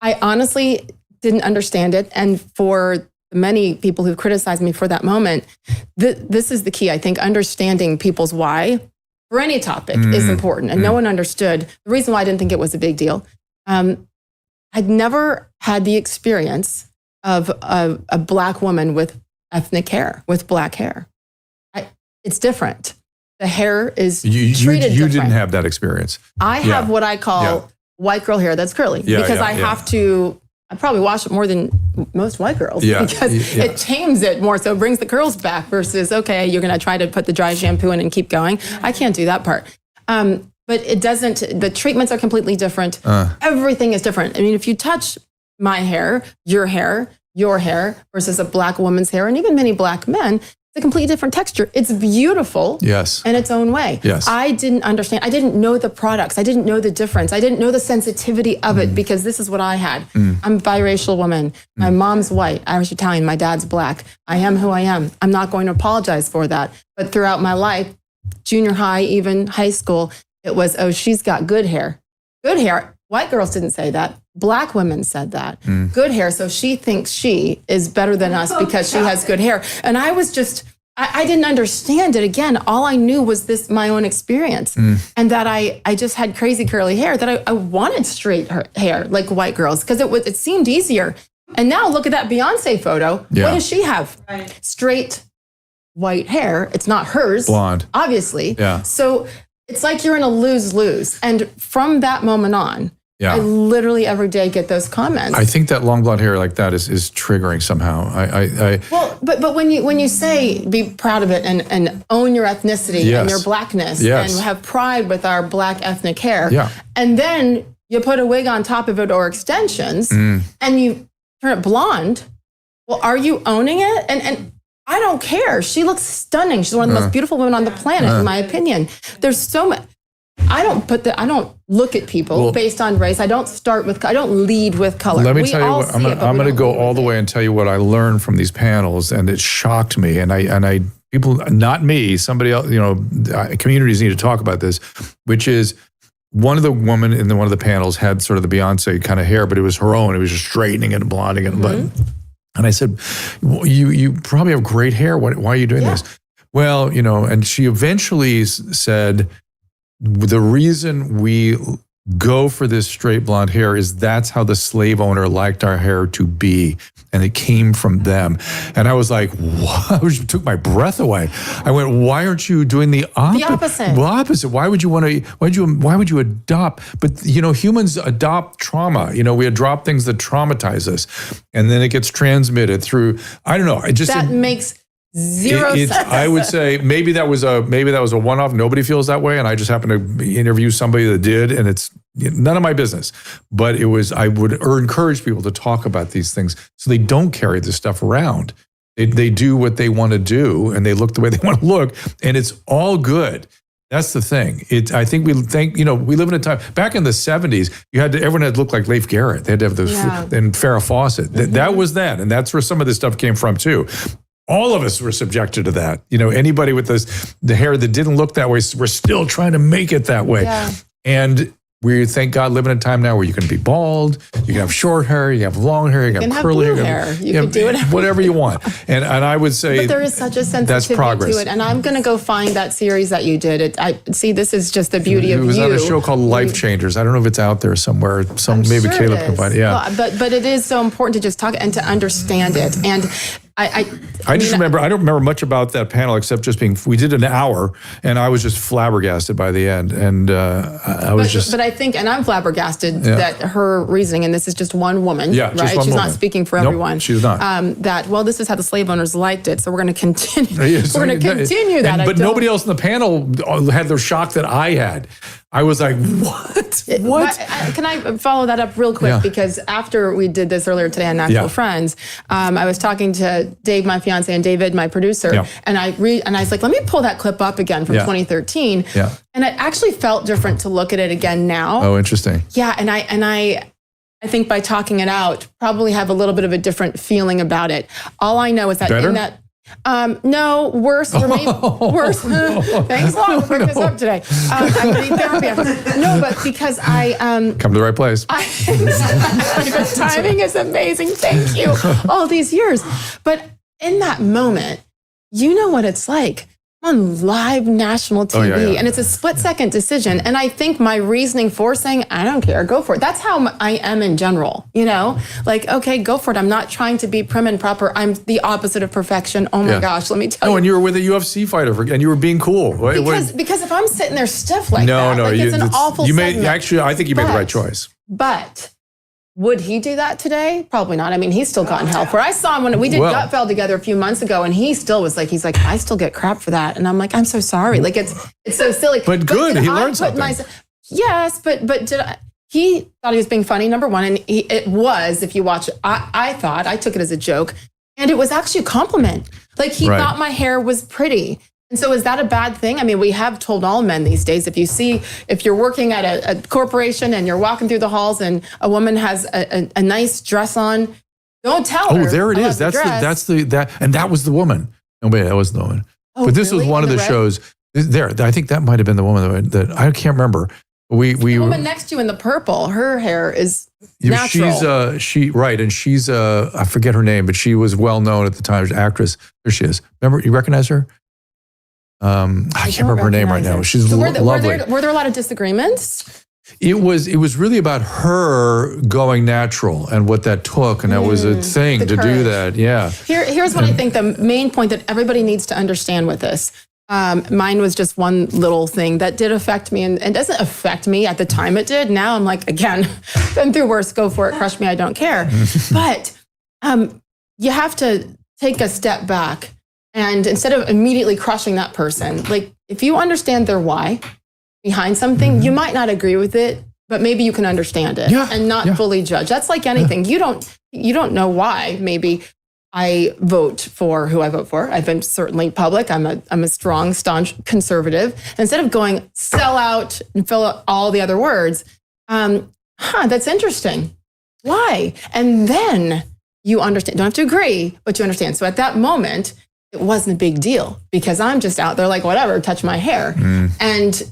I honestly didn't understand it. And for many people who've criticized me for that moment, this is the key. I think understanding people's why for any topic is important. And no one understood the reason why I didn't think it was a big deal. I'd never had the experience of a Black woman with ethnic hair, with black hair. It's different. The hair is treated different. You didn't have that experience. I have what I call white girl hair that's curly because I have to. I probably wash it more than most white girls because it tames it more, so it brings the curls back versus, okay, you're going to try to put the dry shampoo in and keep going. I can't do that part. But it doesn't, the treatments are completely different. Everything is different. I mean, if you touch my hair, your hair versus a Black woman's hair, and even many Black men, it's a completely different texture. It's beautiful in its own way. Yes. I didn't understand. I didn't know the products. I didn't know the difference. I didn't know the sensitivity of it because this is what I had. I'm a biracial woman. My mom's white, Irish Italian. My dad's Black. I am who I am. I'm not going to apologize for that. But throughout my life, junior high, even high school, it was, oh, she's got good hair. Good hair. White girls didn't say that. Black women said that. Good hair. So she thinks she is better than us because she has good hair. And I was just, I didn't understand it. Again, all I knew was this, my own experience. And that I just had crazy curly hair, that I wanted straight hair like white girls because it seemed easier. And now look at that Beyonce photo. What does she have? Straight white hair. It's not hers. Blonde. Obviously. Yeah. So it's like you're in a lose-lose. And from that moment on, Yeah. I literally every day get those comments. I think that long blonde hair like that is triggering somehow. Well, but when you say be proud of it and own your ethnicity Yes. and your blackness Yes. and have pride with our black ethnic hair, Yeah. and then you put a wig on top of it or extensions and you turn it blonde, well, are you owning it? And I don't care. She looks stunning. She's one of the most beautiful women on the planet, in my opinion. There's so much. I don't look at people based on race. I don't lead with color. Let me tell you what, I'm going to go all the way and tell you what I learned from these panels, and it shocked me. And I people, not me, somebody else, communities need to talk about this, which is one of the women in one of the panels had sort of the Beyonce kind of hair, but it was her own. It was just straightening it and blonding it. And I said, well, you probably have great hair. Why are you doing this? Well, and she eventually said, the reason we go for this straight blonde hair is that's how the slave owner liked our hair to be. And it came from them. And I was like, what? It took my breath away. I went, why aren't you doing the opposite? The opposite. Well, opposite. Why would you adopt? But, humans adopt trauma. We adopt things that traumatize us. And then it gets transmitted through, I don't know. That makes zero sense. I would say maybe that was a one-off. Nobody feels that way, and I just happened to interview somebody that did, and it's none of my business. But it was. I would encourage people to talk about these things so they don't carry this stuff around. They do what they want to do, and they look the way they want to look, and it's all good. That's the thing. I think we live in a time back in the 70s. Everyone had to look like Leif Garrett. They had to have those and Farrah Fawcett. That was that, and that's where some of this stuff came from too. All of us were subjected to that. Anybody with the hair that didn't look that way, we're still trying to make it that way. Yeah. And we, thank God, live in a time now where you can be bald, you can have short hair, you can have long hair, you can have curly hair. You can do whatever you want. And I would say but there is such a sensitivity to it. And I'm going to go find that series that you did. This is just the beauty of you. It was on a show called Life Changers. I don't know if it's out there somewhere. Maybe sure Caleb can find it. Yeah. Well, but it is so important to just talk and to understand it. And I don't remember much about that panel except just we did an hour and I was just flabbergasted by the end. And But I think, and I'm flabbergasted that her reasoning, and this is just one woman, right? She's not speaking for everyone. She's not. This is how the slave owners liked it. So we're going to continue. We're going to continue that. But nobody else in the panel had the shock that I had. I was like, what? What? Can I follow that up real quick? Yeah. Because after we did this earlier today on Natural Friends, I was talking to Dave, my fiance, and David, my producer, and I was like, let me pull that clip up again from 2013. Yeah. And it actually felt different to look at it again now. Oh, interesting. Yeah, and I think by talking it out, probably have a little bit of a different feeling about it. All I know is that Better? in that. No, worse. Or maybe worse. Thanks a lot for bringing this up today. I need therapy after. No, but because I come to the right place. The timing is amazing. Thank you. All these years, but in that moment, you know what it's like. On live national TV, and it's a split-second decision. And I think my reasoning for saying, I don't care, go for it. That's how I am in general, Like, okay, go for it. I'm not trying to be prim and proper. I'm the opposite of perfection. Oh my gosh, let me tell you. And you were with a UFC fighter, and you were being cool. Because if I'm sitting there stiff like that, it's an awful segment. Actually, I think you made the right choice. But would he do that today? Probably not. I mean, he's still gotten hell for. I saw him when we did Gutfeld together a few months ago, and he still was like, I still get crap for that, and I'm like, I'm so sorry. Like it's so silly. But good, he learned something. Yes, but he thought he was being funny, number one, and it was. If you watch, I took it as a joke, and it was actually a compliment. Like he thought my hair was pretty. And so is that a bad thing? I mean, we have told all men these days, if you're working at a corporation and you're walking through the halls and a woman has a nice dress on, don't tell her. Oh, there it is. And that was the woman. No, wait, that wasn't the woman. Oh, but this was one of the shows. I think that might have been the woman that I can't remember. The woman next to you in the purple, her hair is natural. And she's I forget her name, but she was well known at the time as an actress. There she is. Remember, you recognize her? I can't remember her name right now. She's lovely. Were there a lot of disagreements? It was really about her going natural and what that took, and that was a thing to do that. Yeah. Here's what I think the main point that everybody needs to understand with this. Mine was just one little thing that did affect me, and it doesn't affect me at the time it did. Now I'm like, again, been through worse, go for it, crush me, I don't care. But you have to take a step back, and instead of immediately crushing that person, like if you understand their why behind something, you might not agree with it, but maybe you can understand it and not fully judge. That's like anything. You don't know why. Maybe I vote for who I vote for. I've been certainly public. I'm a strong, staunch conservative. And instead of going sell out and fill out all the other words, that's interesting. Why? And then you understand. Don't have to agree, but you understand. So at that moment, it wasn't a big deal because I'm just out there like, whatever, touch my hair. And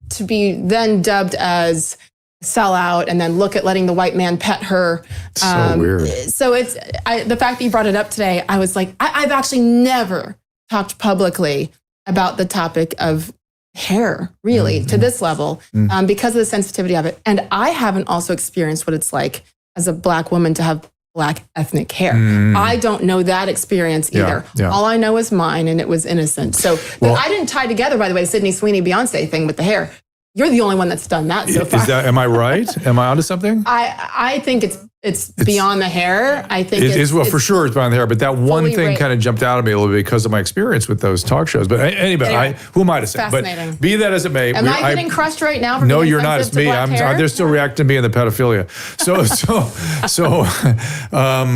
to be then dubbed as sellout and then look at letting the white man pet her. So weird. So it's the fact that you brought it up today, I was like, I've actually never talked publicly about the topic of hair, really, to this level, because of the sensitivity of it. And I haven't also experienced what it's like as a Black woman to have Black ethnic hair. I don't know that experience either. All I know is mine, and it was innocent. So I didn't tie together, by the way, Sydney Sweeney, Beyonce thing with the hair. You're the only one that's done that so far. Am I right? Am I onto something? I think it's beyond the hair. I think well, for sure it's beyond the hair. But that one thing kind of jumped out at me a little bit because of my experience with those talk shows. But anyway, who am I to say? Fascinating. But be that as it may. Am I getting crushed right now? For no, being you're not. It's me. They're still reacting to me and the pedophilia.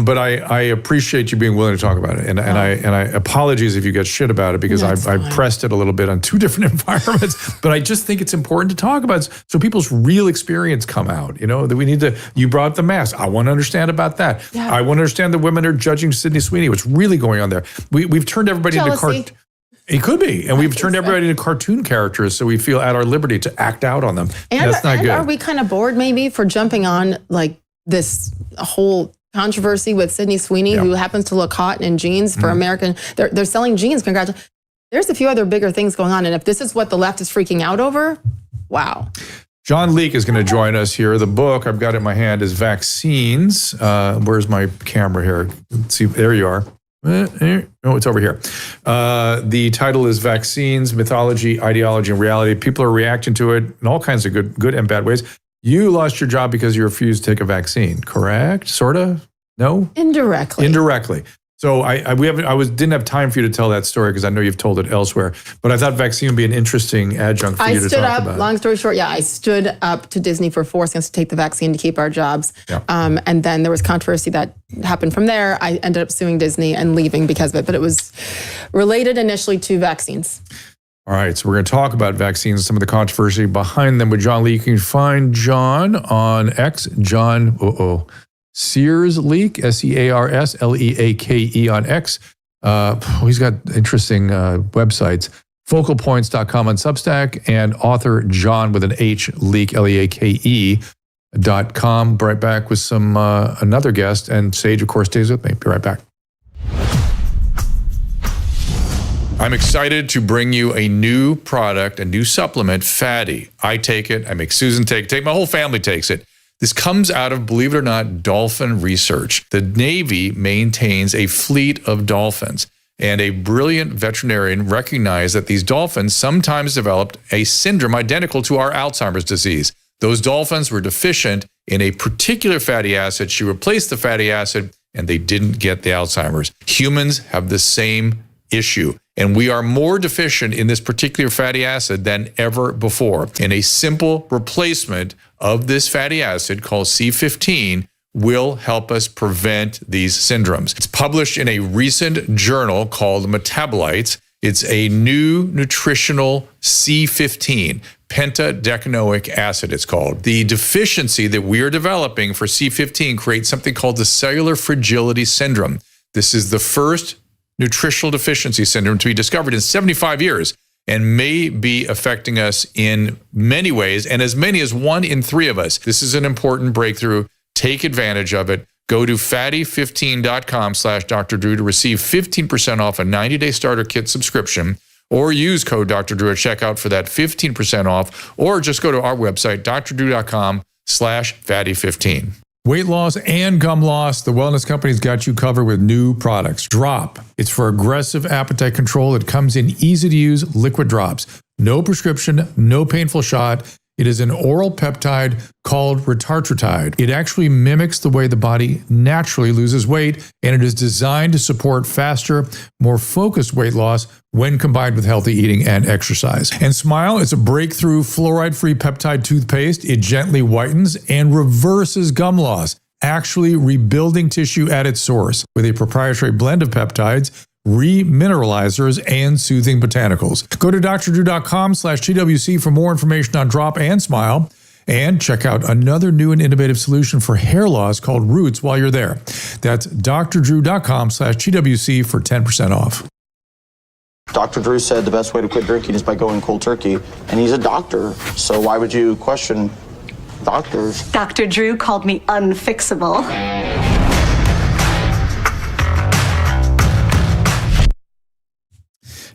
But I appreciate you being willing to talk about it. And I apologies if you get shit about it because I pressed it a little bit on two different environments. But I just think it's important to talk about it so people's real experience come out. You know, that we need to, you brought up the mask. I want to understand about that. Yeah. I want to understand the women are judging Sydney Sweeney. What's really going on there? We've turned everybody into cartoon. It could be. And we've turned everybody into cartoon characters so we feel at our liberty to act out on them. And that's not good. Are we kind of bored maybe for jumping on like this whole controversy with Sydney Sweeney, who happens to look hot in jeans for American, they're selling jeans, congratulations. There's a few other bigger things going on. And if this is what the left is freaking out over, wow. John Leake is going to join us here. The book I've got in my hand is Vaccines. Where's my camera here? Let's see. There you are. Oh, it's over here. The title is Vaccines, Mythology, Ideology, and Reality. People are reacting to it in all kinds of good and bad ways. You lost your job because you refused to take a vaccine, correct? Sort of? No? Indirectly. So didn't have time for you to tell that story because I know you've told it elsewhere. But I thought vaccine would be an interesting adjunct for you to talk about. I stood up, long story short, I stood up to Disney for forcing us to take the vaccine to keep our jobs. Yeah. And then there was controversy that happened from there. I ended up suing Disney and leaving because of it. But it was related initially to vaccines. All right, so we're going to talk about vaccines, some of the controversy behind them with John Leake. You can find John on X, Sears Leake, Sears Leake on X. He's got interesting websites. Focalpoints.com on Substack and author John with an H, Leake, Leake.com. Right back with some another guest, and Sage, of course, stays with me. Be right back. I'm excited to bring you a new product, a new supplement, Fatty. I take it. I make Susan take it. My whole family takes it. This comes out of, believe it or not, dolphin research. The Navy maintains a fleet of dolphins, and a brilliant veterinarian recognized that these dolphins sometimes developed a syndrome identical to our Alzheimer's disease. Those dolphins were deficient in a particular fatty acid. She replaced the fatty acid, and they didn't get the Alzheimer's. Humans have the same issue, and we are more deficient in this particular fatty acid than ever before. And a simple replacement of this fatty acid called C15 will help us prevent these syndromes. It's published in a recent journal called Metabolites. It's a new nutritional C15, pentadecanoic acid it's called. The deficiency that we are developing for C15 creates something called the cellular fragility syndrome. This is the first nutritional deficiency syndrome to be discovered in 75 years and may be affecting us in many ways, and as many as 1 in 3 of us. This is an important breakthrough. Take advantage of it. Go to fatty15.com/Dr. Drew to receive 15% off a 90-day starter kit subscription, or use code Dr. Drew at checkout for that 15% off, or just go to our website, drdrew.com/fatty15. Weight loss and gum loss, the wellness company's got you covered with new products. Drop. It's for aggressive appetite control. It comes in easy-to-use liquid drops. No prescription, no painful shot. It is an oral peptide called retartritide. It actually mimics the way the body naturally loses weight, and it is designed to support faster, more focused weight loss when combined with healthy eating and exercise. And Smile is a breakthrough fluoride-free peptide toothpaste. It gently whitens and reverses gum loss, actually rebuilding tissue at its source with a proprietary blend of peptides, remineralizers, and soothing botanicals. Go to drdrew.com/TWC for more information on Drop and Smile, and check out another new and innovative solution for hair loss called Roots while you're there. That's drdrew.com/TWC for 10% off. Dr. Drew said the best way to quit drinking is by going cold turkey, and he's a doctor, so why would you question doctors? Dr. Drew called me unfixable.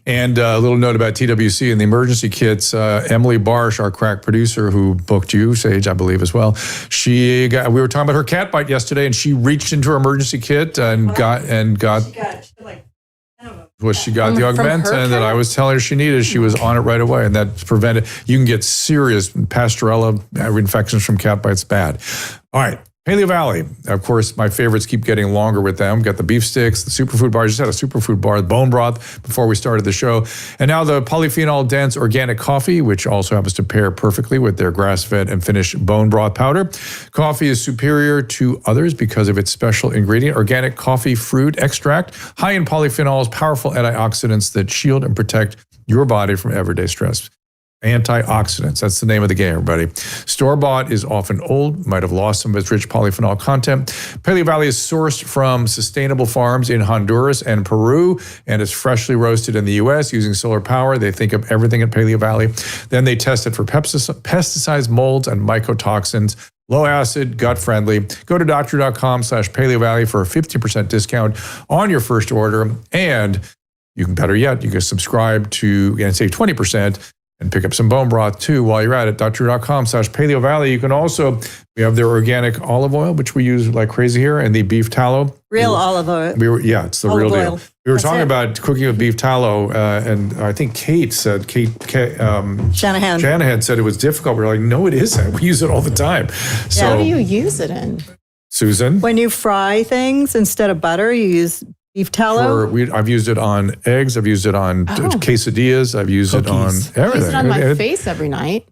And a little note about TWC and the emergency kits. Emily Barsh, our crack producer who booked you, Sage, I believe, as well. We were talking about her cat bite yesterday, and she reached into her emergency kit and got she got the Augmentin that I was telling her she needed. She was on it right away, and that prevented. You can get serious Pasteurella infections from cat bites. Bad. All right. Paleo Valley, of course, my favorites keep getting longer with them. Got the beef sticks, the superfood bar. I just had a superfood bar, the bone broth before we started the show. And now the polyphenol-dense organic coffee, which also happens to pair perfectly with their grass-fed and finished bone broth powder. Coffee is superior to others because of its special ingredient, organic coffee fruit extract, high in polyphenols, powerful antioxidants that shield and protect your body from everyday stress. Antioxidants, that's the name of the game, everybody. Store-bought is often old, might have lost some of its rich polyphenol content. Paleo Valley is sourced from sustainable farms in Honduras and Peru, and is freshly roasted in the U.S. using solar power. They think of everything at Paleo Valley. Then they test it for pesticides, molds, and mycotoxins. Low acid, gut friendly. Go to doctor.com/Paleo Valley for a 50% discount on your first order. And you can, better yet, you can subscribe to and save 20%. And pick up some bone broth too while you're at it. Doctor.com/Paleo Valley. You can also, we have their organic olive oil, which we use like crazy here, and the beef tallow. Real olive oil. It's the real deal. We were talking about cooking with beef tallow, and I think Kate Shanahan said it was difficult. We were like, no, it isn't. We use it all the time. So, what do you use it in? Susan? When you fry things, instead of butter, you use beef tallow? I've used it on eggs. I've used it on quesadillas. I've used it on everything. I use it on my face every night.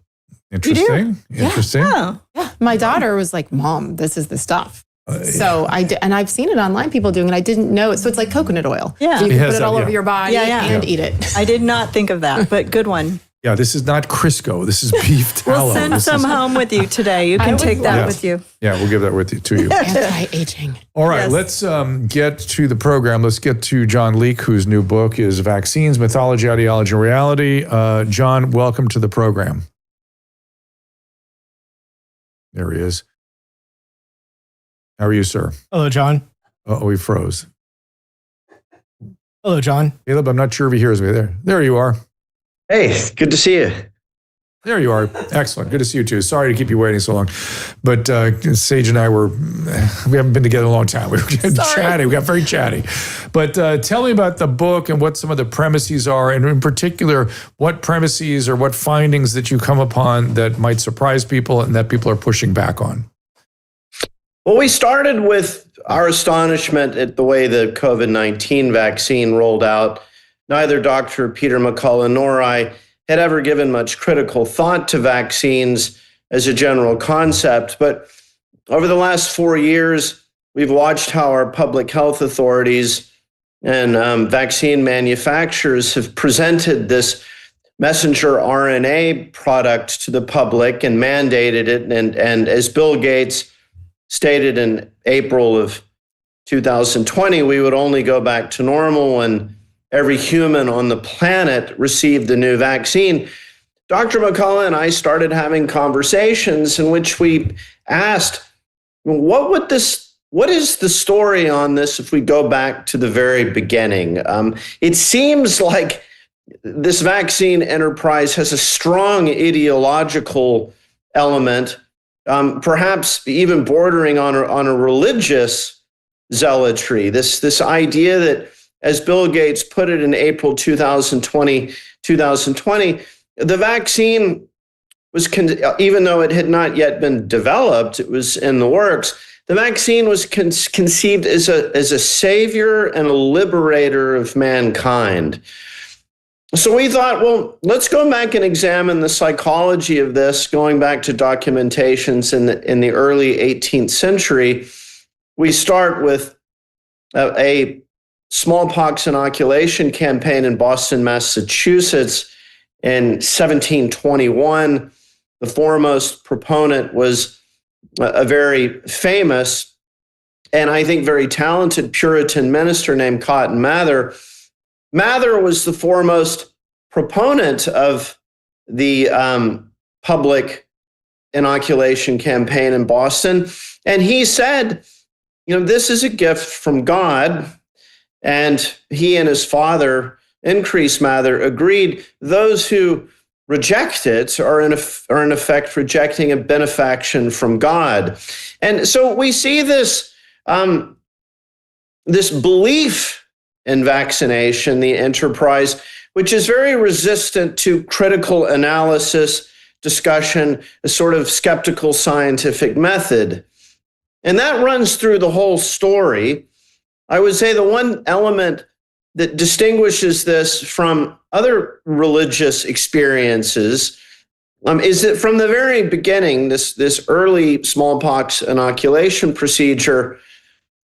Interesting. Interesting. Yeah. My daughter was like, Mom, this is the stuff. So I did, and I've seen it online, people doing it. I didn't know it. So it's like coconut oil. Yeah. So you can put it all over your body and eat it. I did not think of that, but good one. Yeah, this is not Crisco. This is beef tallow. We'll send some home with you today. You can take that with you. Yeah, we'll give that to you. Anti-aging. All right, let's get to the program. Let's get to John Leake, whose new book is Vaccines, Mythology, Ideology, and Reality. John, welcome to the program. There he is. How are you, sir? Hello, John. Uh-oh, he froze. Hello, John. Caleb, I'm not sure if he hears me. There you are. Hey, good to see you. There you are. Excellent. Good to see you too. Sorry to keep you waiting so long. But Sage and I we haven't been together a long time. We were getting chatty. We got very chatty. But tell me about the book and what some of the premises are, and in particular, what premises or what findings that you come upon that might surprise people and that people are pushing back on. Well, we started with our astonishment at the way the COVID-19 vaccine rolled out. Neither Dr. Peter McCullough nor I had ever given much critical thought to vaccines as a general concept. But over the last 4 years, we've watched how our public health authorities and vaccine manufacturers have presented this messenger RNA product to the public and mandated it. And as Bill Gates stated in April of 2020, we would only go back to normal when every human on the planet received the new vaccine. Dr. McCullough and I started having conversations in which we asked, what is the story on this if we go back to the very beginning? It seems like this vaccine enterprise has a strong ideological element perhaps even bordering on a religious zealotry. This idea that, as Bill Gates put it in April 2020, the vaccine was, even though it had not yet been developed, it was in the works. The vaccine was conceived as a savior and a liberator of mankind. So we thought, well, let's go back and examine the psychology of this, going back to documentations in the early 18th century. We start with a smallpox inoculation campaign in Boston, Massachusetts in 1721. The foremost proponent was a very famous and I think very talented Puritan minister named Cotton Mather. Mather was the foremost proponent of the public inoculation campaign in Boston. And he said, this is a gift from God. And he and his father, Increase Mather, agreed those who reject it are in effect rejecting a benefaction from God. And so we see this belief in vaccination, the enterprise, which is very resistant to critical analysis, discussion, a sort of skeptical scientific method. And that runs through the whole story. I would say the one element that distinguishes this from other religious experiences is that from the very beginning, this early smallpox inoculation procedure,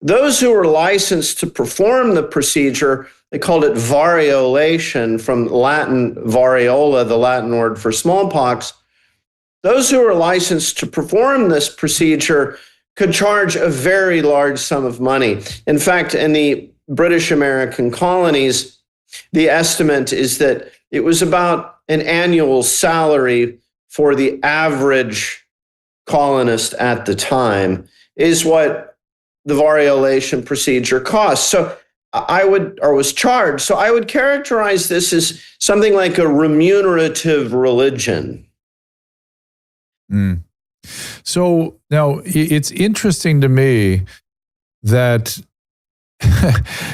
those who were licensed to perform the procedure, they called it variolation, from Latin variola, the Latin word for smallpox. Those who were licensed to perform this procedure could charge a very large sum of money. In fact, in the British American colonies, the estimate is that it was about an annual salary for the average colonist at the time is what the variolation procedure cost. So was charged. So I would characterize this as something like a remunerative religion. So now it's interesting to me that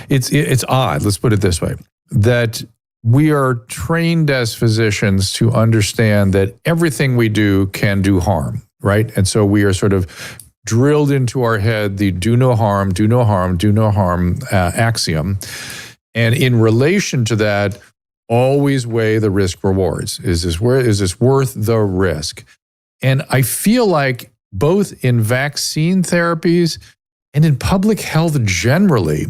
it's odd, let's put it this way, that we are trained as physicians to understand that everything we do can do harm, right? And so we are sort of drilled into our head the do no harm, do no harm, do no harm axiom. And in relation to that, always weigh the risk rewards. Is this worth the risk? And I feel like both in vaccine therapies and in public health generally,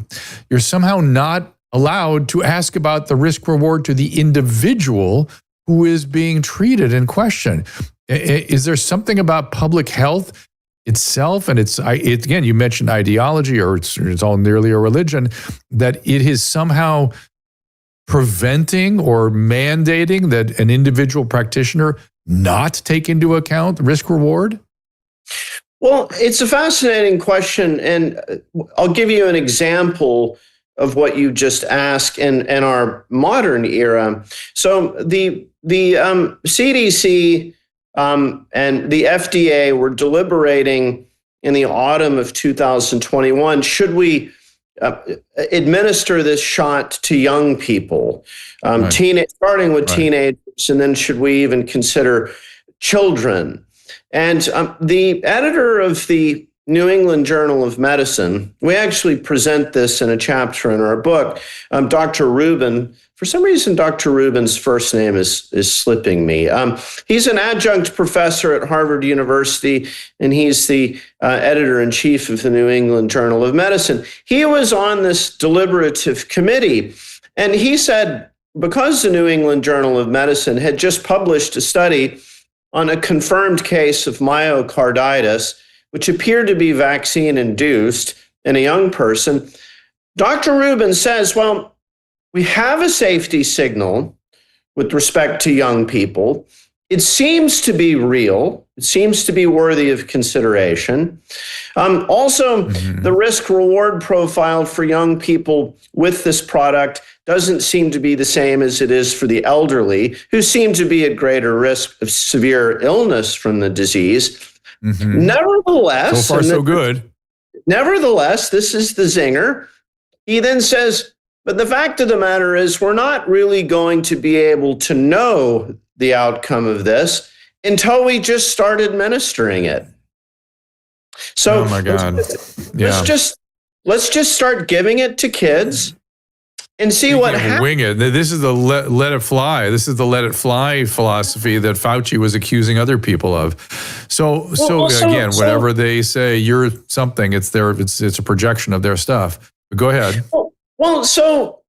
you're somehow not allowed to ask about the risk reward to the individual who is being treated in question. Is there something about public health itself, and again, you mentioned ideology, or it's all nearly a religion, that it is somehow preventing or mandating that an individual practitioner not take into account risk reward? Well, it's a fascinating question, and I'll give you an example of what you just asked in our modern era. So the CDC and the FDA were deliberating in the autumn of 2021, should we administer this shot to young people, starting with teenagers, and then should we even consider children? And the editor of the New England Journal of Medicine, we actually present this in a chapter in our book, Dr. Rubin. For some reason, Dr. Rubin's first name is slipping me. He's an adjunct professor at Harvard University, and he's the editor-in-chief of the New England Journal of Medicine. He was on this deliberative committee, and he said, because the New England Journal of Medicine had just published a study on a confirmed case of myocarditis, which appeared to be vaccine-induced in a young person, Dr. Rubin says, well, we have a safety signal with respect to young people. It seems to be real. It seems to be worthy of consideration. The risk-reward profile for young people with this product doesn't seem to be the same as it is for the elderly, who seem to be at greater risk of severe illness from the disease. Nevertheless, so far so good. Nevertheless, this is the zinger. He then says, but the fact of the matter is we're not really going to be able to know the outcome of this until we just start administering it. So oh my God. let's just start giving it to kids and see what happens. Wing it. This is the let it fly. This is the let it fly philosophy that Fauci was accusing other people of. So whatever they say, you're something. It's a projection of their stuff. But go ahead. So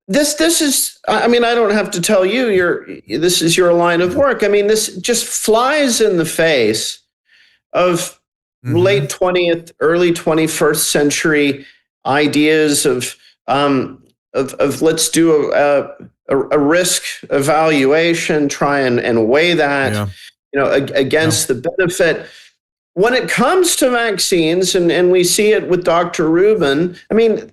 this is. I mean, I don't have to tell you. This is your line of work. I mean, this just flies in the face of late 20th, early 21st century ideas of let's do a risk evaluation, try and weigh that, against the benefit. When it comes to vaccines, and we see it with Dr. Rubin, I mean,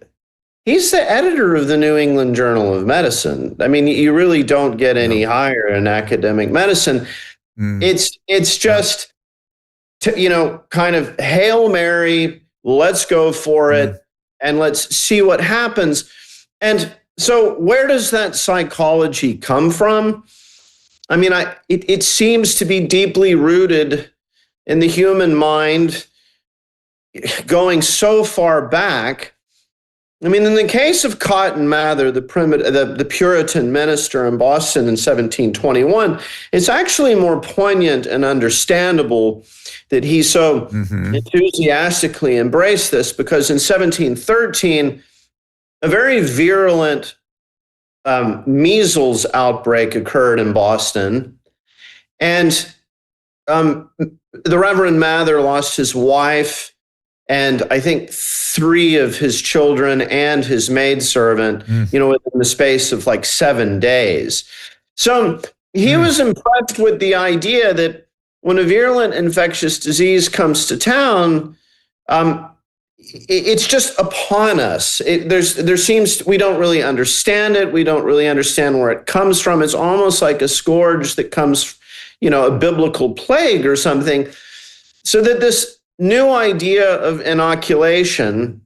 he's the editor of the New England Journal of Medicine. I mean, you really don't get any higher in academic medicine. It's just, kind of Hail Mary, let's go for it, and let's see what happens. And so where does that psychology come from? I mean, it seems to be deeply rooted in the human mind, going so far back. I mean, in the case of Cotton Mather, the Puritan minister in Boston in 1721, it's actually more poignant and understandable that he so enthusiastically embraced this, because in 1713, a very virulent measles outbreak occurred in Boston, and the Reverend Mather lost his wife and I think 3 of his children and his maidservant, within the space of like 7 days. So he was impressed with the idea that when a virulent infectious disease comes to town, it's just upon us. We don't really understand it. We don't really understand where it comes from. It's almost like a scourge that comes, a biblical plague or something. So that this new idea of inoculation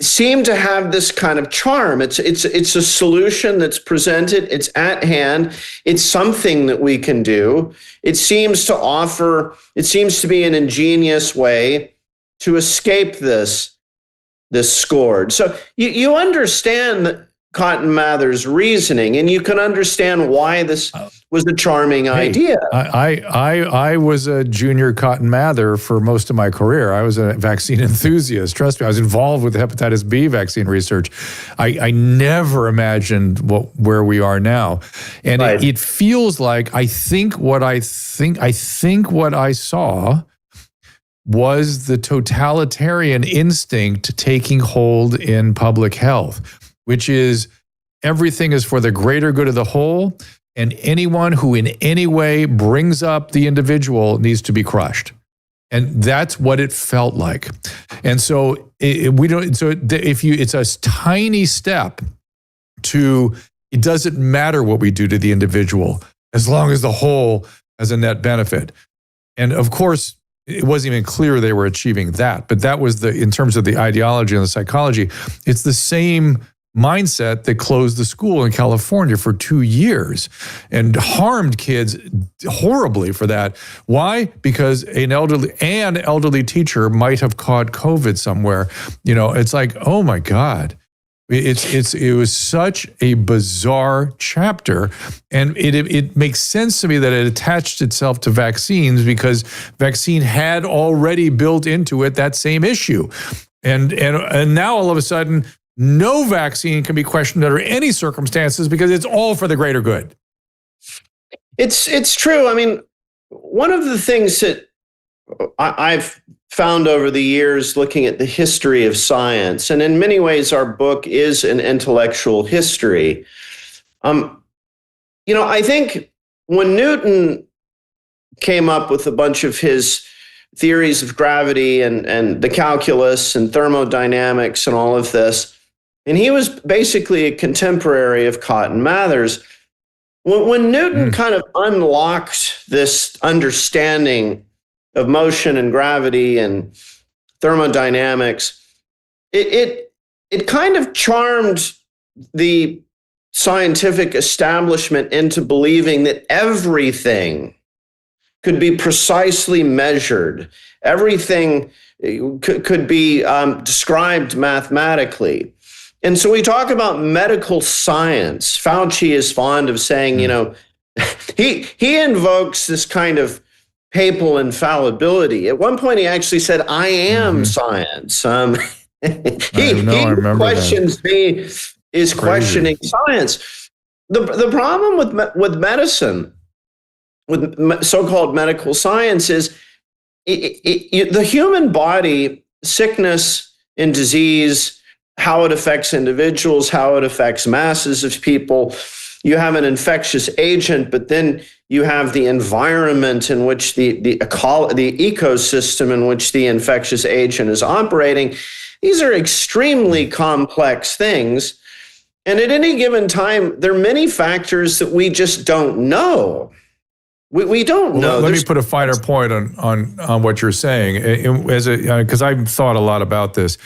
seemed to have this kind of charm. It's a solution that's presented. It's at hand. It's something that we can do. It seems to be an ingenious way to escape this scourge. So you understand Cotton Mather's reasoning, and you can understand why this was a charming idea. I was a junior Cotton Mather for most of my career. I was a vaccine enthusiast. Trust me, I was involved with hepatitis B vaccine research. I never imagined where we are now, and it feels like I think what I saw was the totalitarian instinct taking hold in public health, which is everything is for the greater good of the whole, and anyone who in any way brings up the individual needs to be crushed. And that's what it felt like. And so it's a tiny step to, it doesn't matter what we do to the individual as long as the whole has a net benefit. And of course, it wasn't even clear they were achieving that, but that was in terms of the ideology and the psychology, it's the same mindset that closed the school in California for 2 years and harmed kids horribly for that. Why? Because an elderly teacher might have caught COVID somewhere. It's like, oh my God. It was such a bizarre chapter, and it makes sense to me that it attached itself to vaccines because vaccine had already built into it that same issue, and now all of a sudden no vaccine can be questioned under any circumstances because it's all for the greater good. It's true. I mean, one of the things that I've found over the years looking at the history of science, and in many ways our book is an intellectual history. I think when Newton came up with a bunch of his theories of gravity and the calculus and thermodynamics and all of this, and he was basically a contemporary of Cotton Mather's, when Newton kind of unlocked this understanding of motion and gravity and thermodynamics, it kind of charmed the scientific establishment into believing that everything could be precisely measured. Everything could be described mathematically. And so we talk about medical science. Fauci is fond of saying, he invokes this kind of papal infallibility. At one point, he actually said, I am science. He questions me, is questioning science. The problem with medicine, with so-called medical science, is the human body, sickness and disease, how it affects individuals, how it affects masses of people. You have an infectious agent, but then you have the environment in which the ecosystem in which the infectious agent is operating. These are extremely complex things. And at any given time, there are many factors that we just don't know. We don't know. Let me put a finer point on what you're saying, because I've thought a lot about this.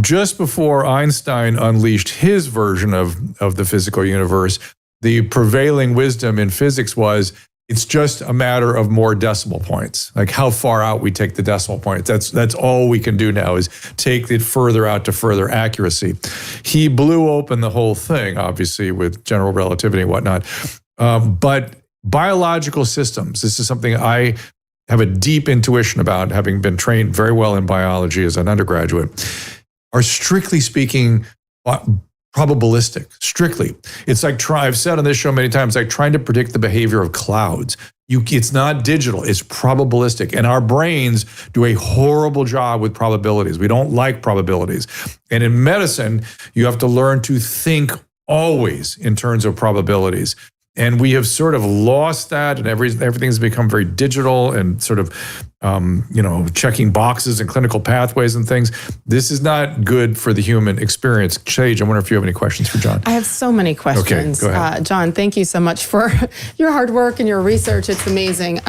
Just before Einstein unleashed his version of the physical universe, the prevailing wisdom in physics was it's just a matter of more decimal points, like how far out we take the decimal points. That's all we can do now is take it further out to further accuracy. He blew open the whole thing, obviously, with general relativity and whatnot, but biological systems, this is something I have a deep intuition about, having been trained very well in biology as an undergraduate, are strictly speaking probabilistic, strictly. It's like, I've said on this show many times, like trying to predict the behavior of clouds. It's not digital, it's probabilistic. And our brains do a horrible job with probabilities. We don't like probabilities. And in medicine, you have to learn to think always in terms of probabilities. And we have sort of lost that, and everything's become very digital and sort of, checking boxes and clinical pathways and things. This is not good for the human experience. Sage, I wonder if you have any questions for John. I have so many questions. Okay, go ahead. John, thank you so much for your hard work and your research. It's amazing.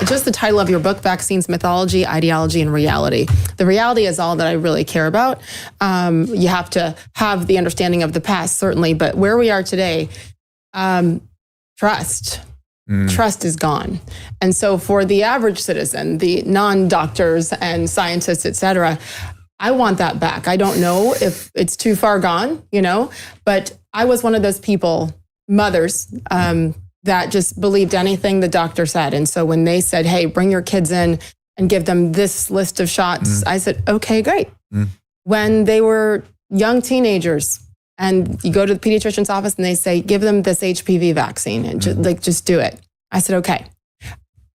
Just the title of your book, Vaccines, Mythology, Ideology, and Reality. The reality is all that I really care about. You have to have the understanding of the past, certainly, but where we are today, trust is gone. And so for the average citizen, the non-doctors and scientists, et cetera, I want that back. I don't know if it's too far gone, but I was one of those people, mothers, that just believed anything the doctor said. And so when they said, hey, bring your kids in and give them this list of shots, I said, okay, great. When they were young teenagers, and you go to the pediatrician's office and they say, give them this HPV vaccine and just do it. I said, okay.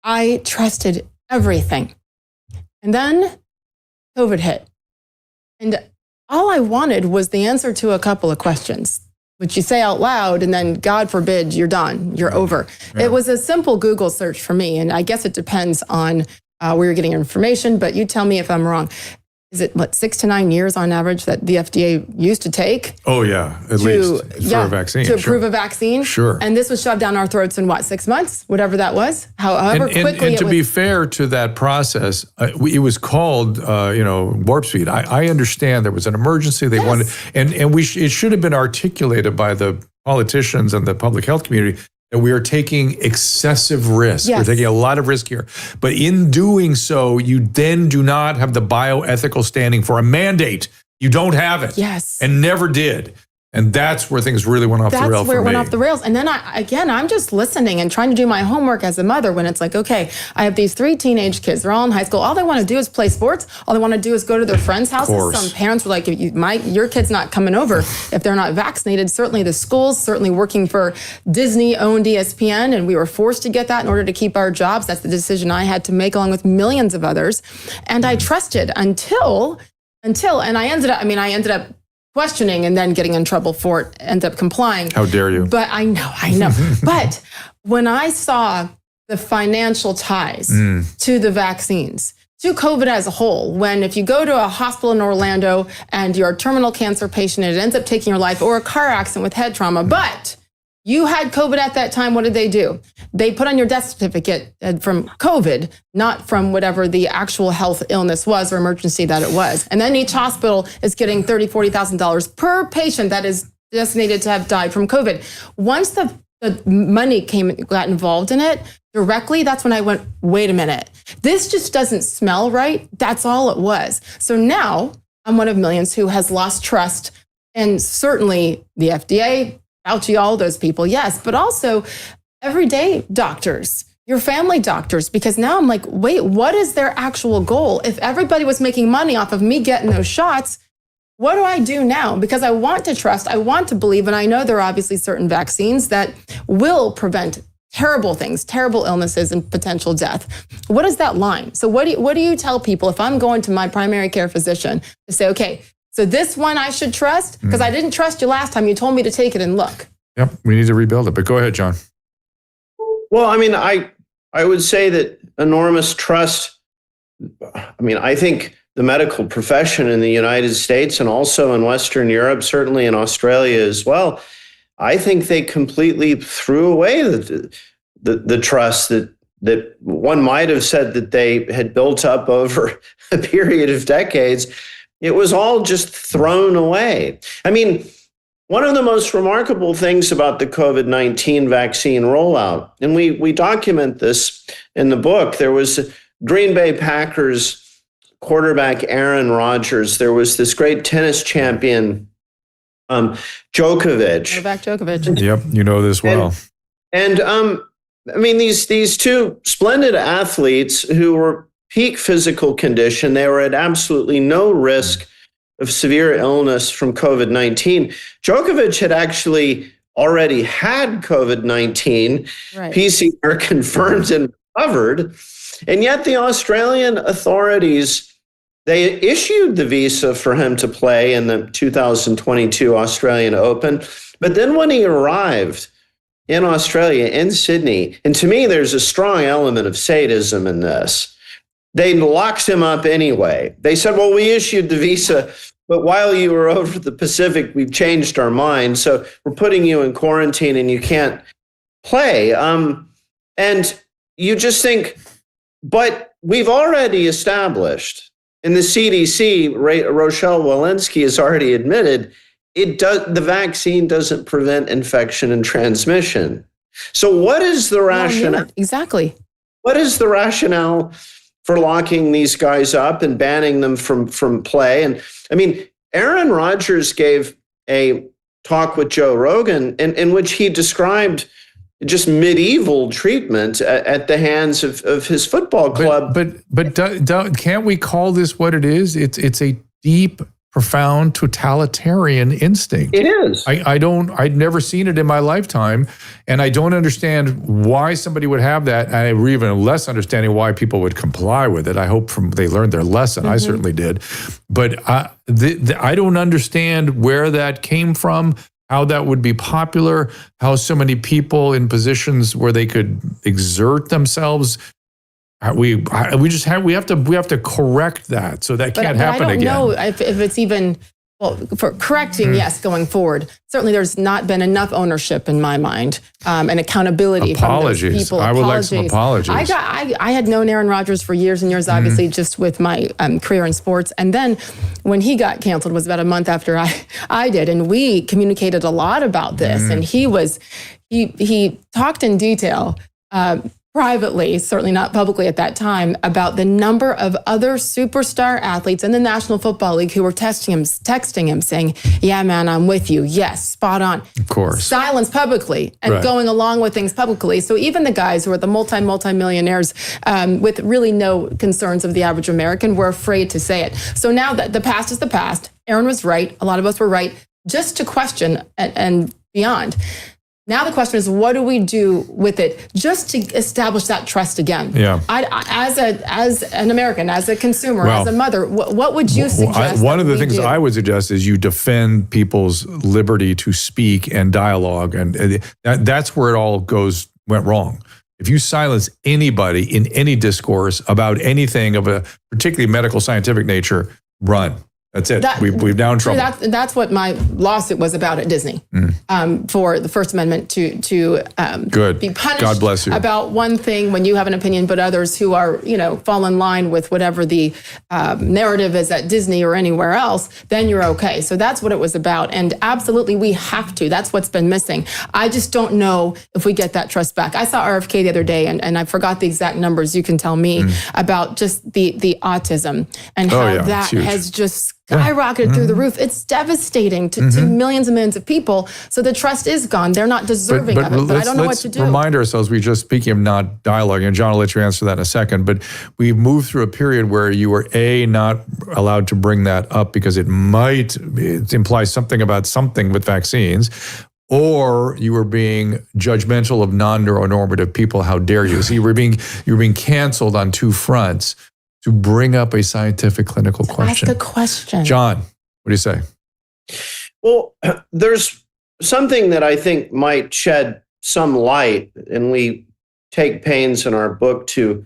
I trusted everything. And then COVID hit. And all I wanted was the answer to a couple of questions, which you say out loud, and then God forbid, you're done, you're over. Yeah. It was a simple Google search for me. And I guess it depends on where you're getting your information, but you tell me if I'm wrong. Is it 6 to 9 years on average that the FDA used to take? Oh yeah, at least for a vaccine. To approve a vaccine. Sure. And this was shoved down our throats in 6 months, whatever that was. However quickly. And to be fair to that process, it was called warp speed. I understand there was an emergency. They wanted, and it should have been articulated by the politicians and the public health community that we are taking excessive risk. Yes. We're taking a lot of risk here. But in doing so, you then do not have the bioethical standing for a mandate. You don't have it. Yes. And never did. And that's where things really went off the rails for me. That's where it went off the rails. And then I'm just listening and trying to do my homework as a mother when it's like, okay, I have these 3 teenage kids. They're all in high school. All they want to do is play sports. All they want to do is go to their friends' houses. Some parents were like, your kid's not coming over if they're not vaccinated. Certainly the schools, certainly working for Disney-owned ESPN, and we were forced to get that in order to keep our jobs. That's the decision I had to make along with millions of others. And I trusted until, and I ended up questioning and then getting in trouble for it, end up complying. How dare you? But I know. But when I saw the financial ties to the vaccines, to COVID as a whole, when if you go to a hospital in Orlando and you're a terminal cancer patient and it ends up taking your life, or a car accident with head trauma, but You had COVID at that time. What did they do? They put on your death certificate from COVID, not from whatever the actual health illness was or emergency that it was. And then each hospital is getting $30,000, $40,000 per patient that is designated to have died from COVID. Once the money got involved in it directly, that's when I went, wait a minute, this just doesn't smell right. That's all it was. So now I'm one of millions who has lost trust, and certainly the FDA, Fauci, all those people, yes, but also everyday doctors, your family doctors, because now I'm like, wait, what is their actual goal? If everybody was making money off of me getting those shots, what do I do now? Because I want to trust, I want to believe, and I know there are obviously certain vaccines that will prevent terrible things, terrible illnesses, and potential death. What is that line? So what do you tell people if I'm going to my primary care physician to say, okay, so this one I should trust? Because I didn't trust you last time. You told me to take it and look. Yep, we need to rebuild it. But go ahead, John. Well, I mean, I would say that enormous trust, I mean, I think the medical profession in the United States and also in Western Europe, certainly in Australia as well, I think they completely threw away the trust that one might have said that they had built up over a period of decades. It was all just thrown away. I mean, one of the most remarkable things about the COVID-19 vaccine rollout, and we document this in the book, there was Green Bay Packers quarterback Aaron Rodgers. There was this great tennis champion, Djokovic. Novak Djokovic. Yep, you know this well. And I mean, these two splendid athletes who were peak physical condition, they were at absolutely no risk of severe illness from COVID-19. Djokovic had actually already had COVID-19, right. PCR confirmed and recovered. And yet the Australian authorities, they issued the visa for him to play in the 2022 Australian Open. But then when he arrived in Australia, in Sydney, and to me, there's a strong element of sadism in this. They locked him up anyway. They said, well, we issued the visa, but while you were over the Pacific, we've changed our mind. So we're putting you in quarantine and you can't play. And you just think, but we've already established, and the CDC, Rochelle Walensky has already admitted, the vaccine doesn't prevent infection and transmission. So what is the rationale? Exactly. What is the rationale for locking these guys up and banning them from play? And I mean, Aaron Rodgers gave a talk with Joe Rogan in which he described just medieval treatment at the hands of his football club. But can't we call this what it is? It's a deep, profound totalitarian instinct. It is. I'd never seen it in my lifetime, and I don't understand why somebody would have that. And I have even less understanding why people would comply with it. I hope they learned their lesson. I certainly did. But I don't understand where that came from, how that would be popular, how so many people in positions where they could exert themselves. We have to correct that, so that can't happen again. I don't know if it's even, well, for correcting, yes, going forward. Certainly there's not been enough ownership in my mind and accountability from those people. I would like some apologies. I had known Aaron Rodgers for years and years, obviously, just with my career in sports. And then when he got canceled was about a month after I did. And we communicated a lot about this. And he talked in detail, privately, certainly not publicly at that time, about the number of other superstar athletes in the National Football League who were texting him saying, yeah, man, I'm with you. Yes, spot on. Of course. Silence publicly and going along with things publicly. So even the guys who are the multi-millionaires with really no concerns of the average American were afraid to say it. So now that the past is the past, Aaron was right. A lot of us were right, just to question and beyond. Now the question is, what do we do with it just to establish that trust again? Yeah. As an American, as a consumer, as a mother, what would you suggest? One of the things I would suggest is you defend people's liberty to speak and dialogue, and that's where it all went wrong. If you silence anybody in any discourse about anything of a particularly medical scientific nature, run. That's it. We've now in trouble. That's what my lawsuit was about at Disney, for the First Amendment to be punished. God bless you. About one thing when you have an opinion, but others who are, fall in line with whatever the narrative is at Disney or anywhere else, then you're okay. So that's what it was about. And absolutely, we have to. That's what's been missing. I just don't know if we get that trust back. I saw RFK the other day, and I forgot the exact numbers. You can tell me about just the autism and how that has just skyrocketed through the roof. It's devastating to millions and millions of people. So the trust is gone. They're not deserving of it, but I don't know what to do. Let's remind ourselves, we just, speaking of not dialoguing, and John will let you answer that in a second, but we've moved through a period where you were not allowed to bring that up because it might imply something about something with vaccines, or you were being judgmental of non-neuronormative people. How dare you? So you were being canceled on two fronts to bring up a scientific clinical question. Ask a question. John, what do you say? Well, there's something that I think might shed some light, and we take pains in our book to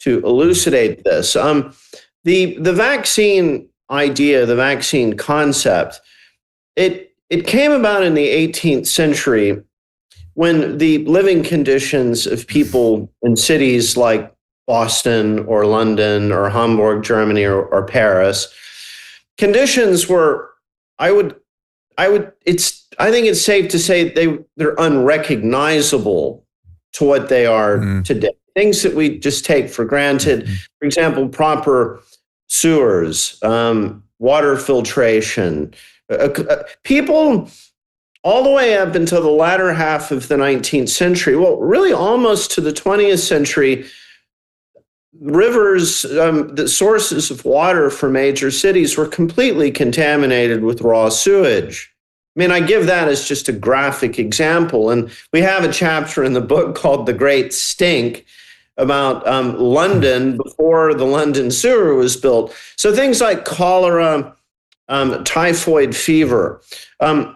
elucidate this. The vaccine idea, the vaccine concept, it came about in the 18th century when the living conditions of people in cities like Boston or London or Hamburg, Germany, or Paris, conditions were, I think it's safe to say they're unrecognizable to what they are today. Things that we just take for granted. For example, proper sewers, water filtration. People all the way up until the latter half of the 19th century, well, really almost to the 20th century, rivers, the sources of water for major cities were completely contaminated with raw sewage. I mean, I give that as just a graphic example. And we have a chapter in the book called The Great Stink about London before the London sewer was built. So things like cholera, typhoid fever. The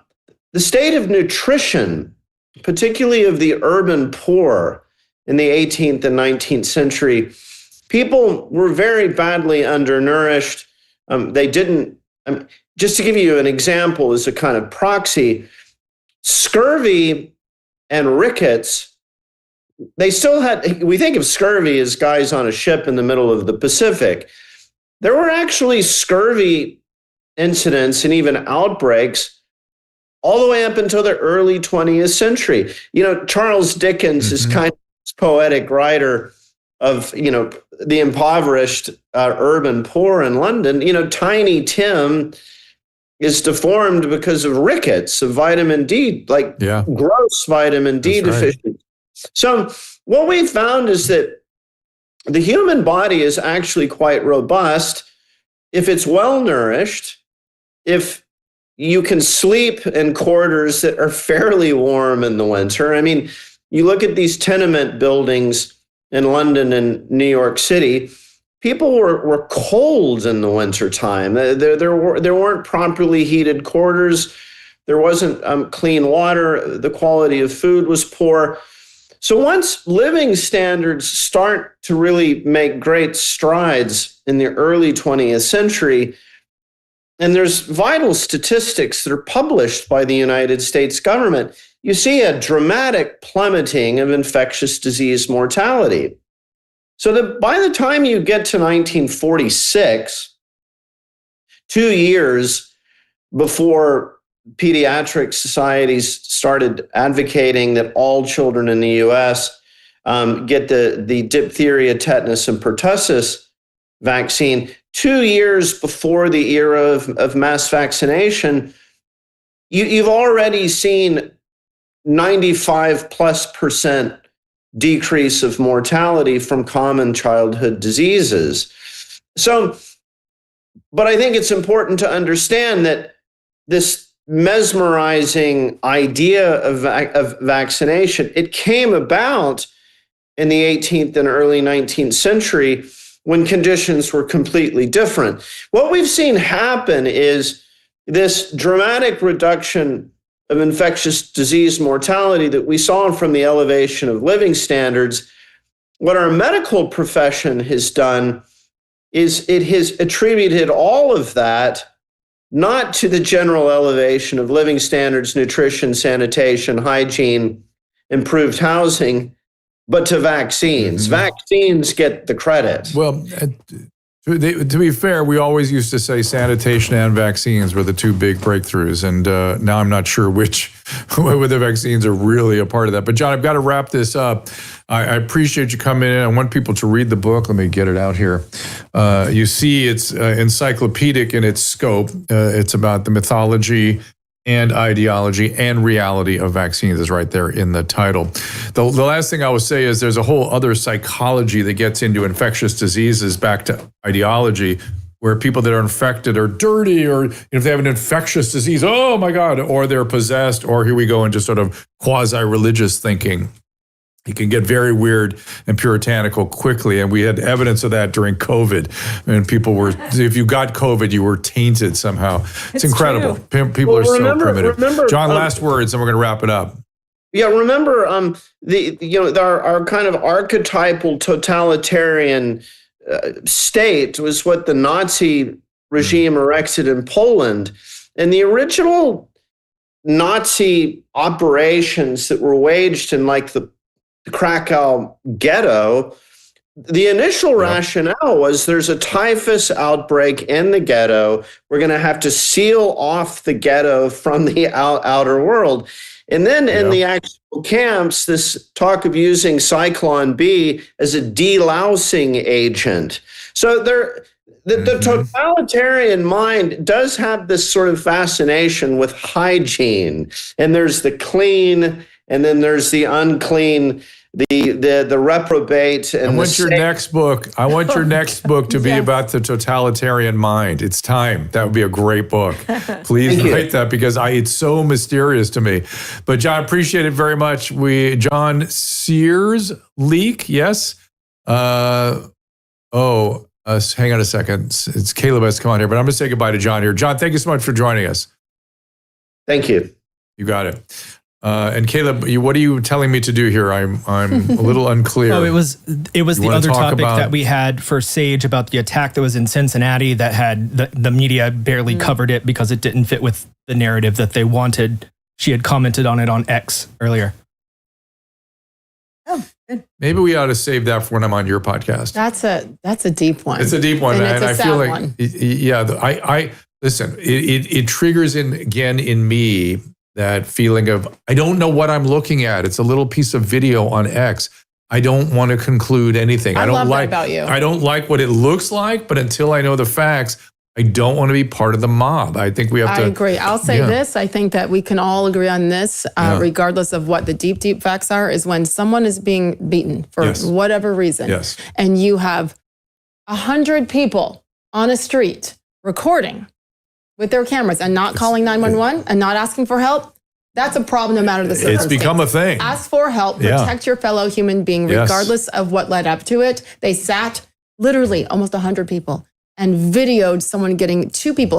state of nutrition, particularly of the urban poor in the 18th and 19th century, people were very badly undernourished. They didn't, just to give you an example as a kind of proxy, scurvy and rickets, they still had, we think of scurvy as guys on a ship in the middle of the Pacific. There were actually scurvy incidents and even outbreaks all the way up until the early 20th century. Charles Dickens is kind of this poetic writer of, the impoverished urban poor in London. Tiny Tim is deformed because of rickets, of vitamin D, gross vitamin D deficiency. So what we found is that the human body is actually quite robust if it's well nourished, if you can sleep in quarters that are fairly warm in the winter. I mean, you look at these tenement buildings in London and New York City, people were cold in the wintertime. There weren't properly heated quarters. There wasn't clean water. The quality of food was poor. So once living standards start to really make great strides in the early 20th century, and there's vital statistics that are published by the United States government, you see a dramatic plummeting of infectious disease mortality. So that by the time you get to 1946, 2 years before pediatric societies started advocating that all children in the U.S. Get the diphtheria, tetanus, and pertussis vaccine, 2 years before the era of mass vaccination, you've already seen 95+% decrease of mortality from common childhood diseases. So, but I think it's important to understand that this mesmerizing idea of vaccination, it came about in the 18th and early 19th century when conditions were completely different. What we've seen happen is this dramatic reduction of infectious disease mortality that we saw from the elevation of living standards. What our medical profession has done is it has attributed all of that not to the general elevation of living standards, nutrition, sanitation, hygiene, improved housing, but to vaccines. Vaccines get the credit. Well, to be fair, we always used to say sanitation and vaccines were the two big breakthroughs, and now I'm not sure which whether the vaccines are really a part of that. But John, I've got to wrap this up. I appreciate you coming in. I want people to read the book. Let me get it out here. You see, it's encyclopedic in its scope. It's about the mythology and ideology and reality of vaccines is right there in the title. The last thing I will say is there's a whole other psychology that gets into infectious diseases back to ideology, where people that are infected are dirty, or if they have an infectious disease, oh my God, or they're possessed, or here we go into sort of quasi-religious thinking. It can get very weird and puritanical quickly, and we had evidence of that during COVID. And people were, if you got COVID, you were tainted somehow. It's incredible. People are so primitive. John, last words, and we're going to wrap it up. Yeah, remember our kind of archetypal totalitarian state was what the Nazi regime erected in Poland, and the original Nazi operations that were waged in like the Krakow ghetto, the initial rationale was there's a typhus outbreak in the ghetto. We're going to have to seal off the ghetto from the outer world. And then in the actual camps, this talk of using Cyclone B as a delousing agent. So the totalitarian mind does have this sort of fascination with hygiene. And there's the clean, and then there's the unclean, the reprobate. And I want your next book to be about the totalitarian mind. It's time. That would be a great book. Please write that, because it's so mysterious to me. But John, appreciate it very much. John Sears, Leake, yes. Hang on a second. It's Caleb has come on here, but I'm going to say goodbye to John here. John, thank you so much for joining us. Thank you. You got it. And Caleb, what are you telling me to do here? I'm a little unclear. Oh, it was the other topic that we had for Sage about the attack that was in Cincinnati that had the media barely covered it because it didn't fit with the narrative that they wanted. She had commented on it on X earlier. Oh, good. Maybe we ought to save that for when I'm on your podcast. That's a deep one. It's a deep one, and I feel like, I listen. It triggers in me that feeling of, I don't know what I'm looking at. It's a little piece of video on X. I don't want to conclude anything. I don't like that about you. I don't like what it looks like, but until I know the facts, I don't want to be part of the mob. I think we have to. I agree. I'll say this. I think that we can all agree on this, regardless of what the deep facts are, is when someone is being beaten for whatever reason, and you have 100 people on a street recording with their cameras and not calling 911 and not asking for help, that's a problem no matter the circumstance. It's become a thing. Ask for help. Protect your fellow human being, regardless of what led up to it. They sat literally almost 100 people and videoed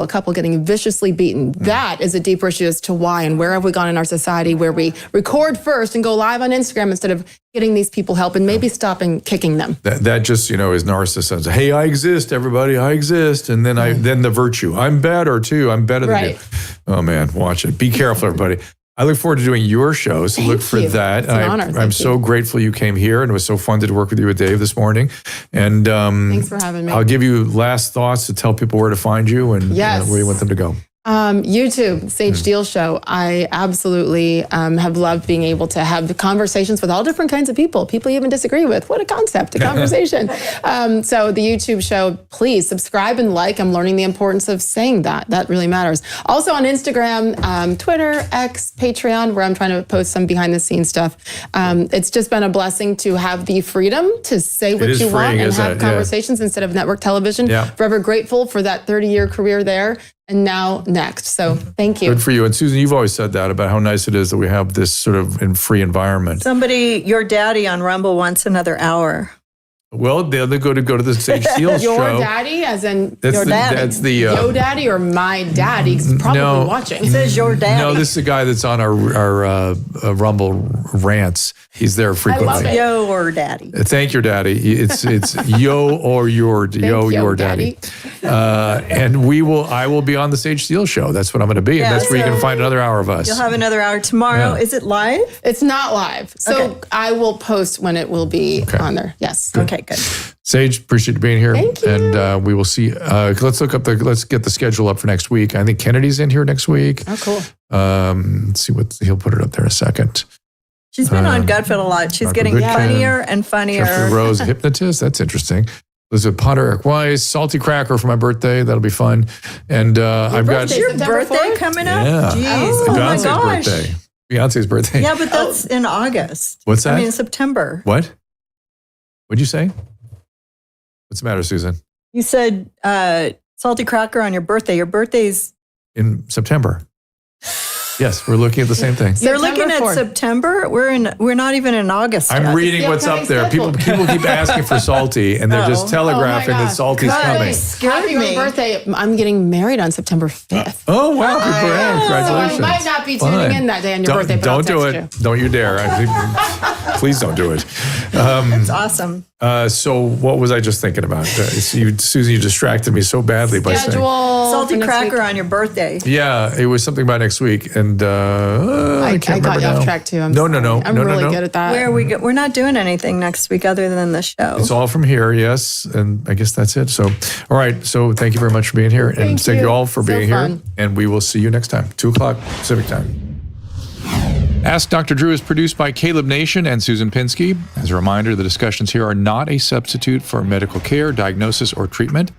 a couple getting viciously beaten. That is a deeper issue as to why and where have we gone in our society where we record first and go live on Instagram instead of getting these people help and maybe stopping kicking them. That just, is narcissism. Hey, I exist, everybody, I exist. And then then the virtue. I'm better too. I'm better than you. Oh man, watch it. Be careful, everybody. I look forward to doing your show, so look for that. It's an honor. I'm so grateful you came here, and it was so fun to work with you with Dave this morning. And thanks for having me. I'll give you last thoughts to tell people where to find you and where you want them to go. YouTube, Sage Steele Show. I absolutely have loved being able to have the conversations with all different kinds of people you even disagree with. What a concept, a conversation. So the YouTube show, please subscribe and like. I'm learning the importance of saying that. That really matters. Also on Instagram, Twitter, X, Patreon, where I'm trying to post some behind the scenes stuff. It's just been a blessing to have the freedom to say what you want and have conversations instead of network television. Forever grateful for that 30-year career there. And now next. So thank you. Good for you. And Susan, you've always said that about how nice it is that we have this sort of free environment. Your daddy on Rumble wants another hour. Well, they'll go to the Sage Steele show. Your daddy, as in your daddy. That's the yo daddy or my daddy? He's probably watching. He says your daddy. No, this is the guy that's on our Rumble rants. He's there frequently. love it. Yo or daddy. Thank your daddy. It's yo or your daddy. And I will be on the Sage Steele show. That's what I'm going to be. Yeah, and that's where you so can find another hour of us. You'll have another hour tomorrow. Yeah. Is it live? It's not live. So Okay. I will post when it will be on there. Yes. Okay, good. Sage, appreciate you being here. Thank you. And we will see. Let's get the schedule up for next week. I think Kennedy's in here next week. Oh, cool. Let's see what he'll put it up there in a second. She's been on Gutfeld a lot. She's Dr. getting Goodkin, funnier and funnier. Jeffrey Rose, a hypnotist. That's interesting. Elizabeth Potter, Eric Weiss, Salty Cracker for my birthday. That'll be fun. And I've got birthday? Your September birthday 4th? coming up? Yeah. Jeez. Oh my Beyonce's gosh. birthday. Beyonce's birthday. Yeah, but that's in August. What's that? I mean, September. What? What'd you say? What's the matter, Susan? You said salty cracker on your birthday. Your birthday's. In September. Yes, we're looking at the same thing. They're looking at September 4th. September. We're not even in August. I'm yet. reading what's up there. People keep asking for Salty, and they're just telegraphing that Salty's coming. Scared Happy me. birthday. I'm getting married on September 5th. Oh, wow. Congratulations. So I might not be tuning Fun. in that day on your birthday, but Don't I'll do text it. Don't you dare. Please don't do it. It's awesome. So what was I just thinking about? Susan, you distracted me so badly by saying. Salty for next cracker week. on your birthday. Yeah, it was something about next week, and I can't remember got you now. off track too. I'm No. really good at that. Where are we we're not doing anything next week other than the show. It's all from here, yes, and I guess that's it. So, all right. So, thank you very much for being here, and thank you all for So being here. fun. And we will see you next time, 2:00 Pacific time. Ask Dr. Drew is produced by Caleb Nation and Susan Pinsky. As a reminder, the discussions here are not a substitute for medical care, diagnosis, or treatment.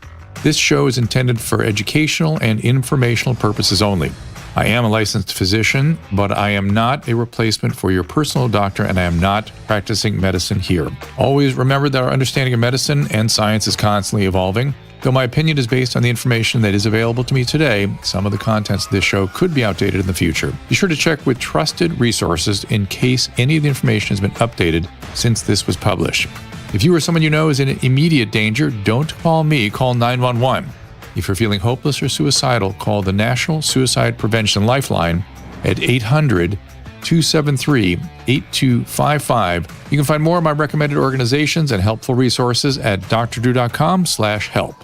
This show is intended for educational and informational purposes only. I am a licensed physician, but I am not a replacement for your personal doctor, and I am not practicing medicine here. Always remember that our understanding of medicine and science is constantly evolving. Though my opinion is based on the information that is available to me today, some of the contents of this show could be outdated in the future. Be sure to check with trusted resources in case any of the information has been updated since this was published. If you or someone you know is in immediate danger, don't call me, call 911. If you're feeling hopeless or suicidal, call the National Suicide Prevention Lifeline at 800-273-8255. You can find more of my recommended organizations and helpful resources at drdrew.com/help.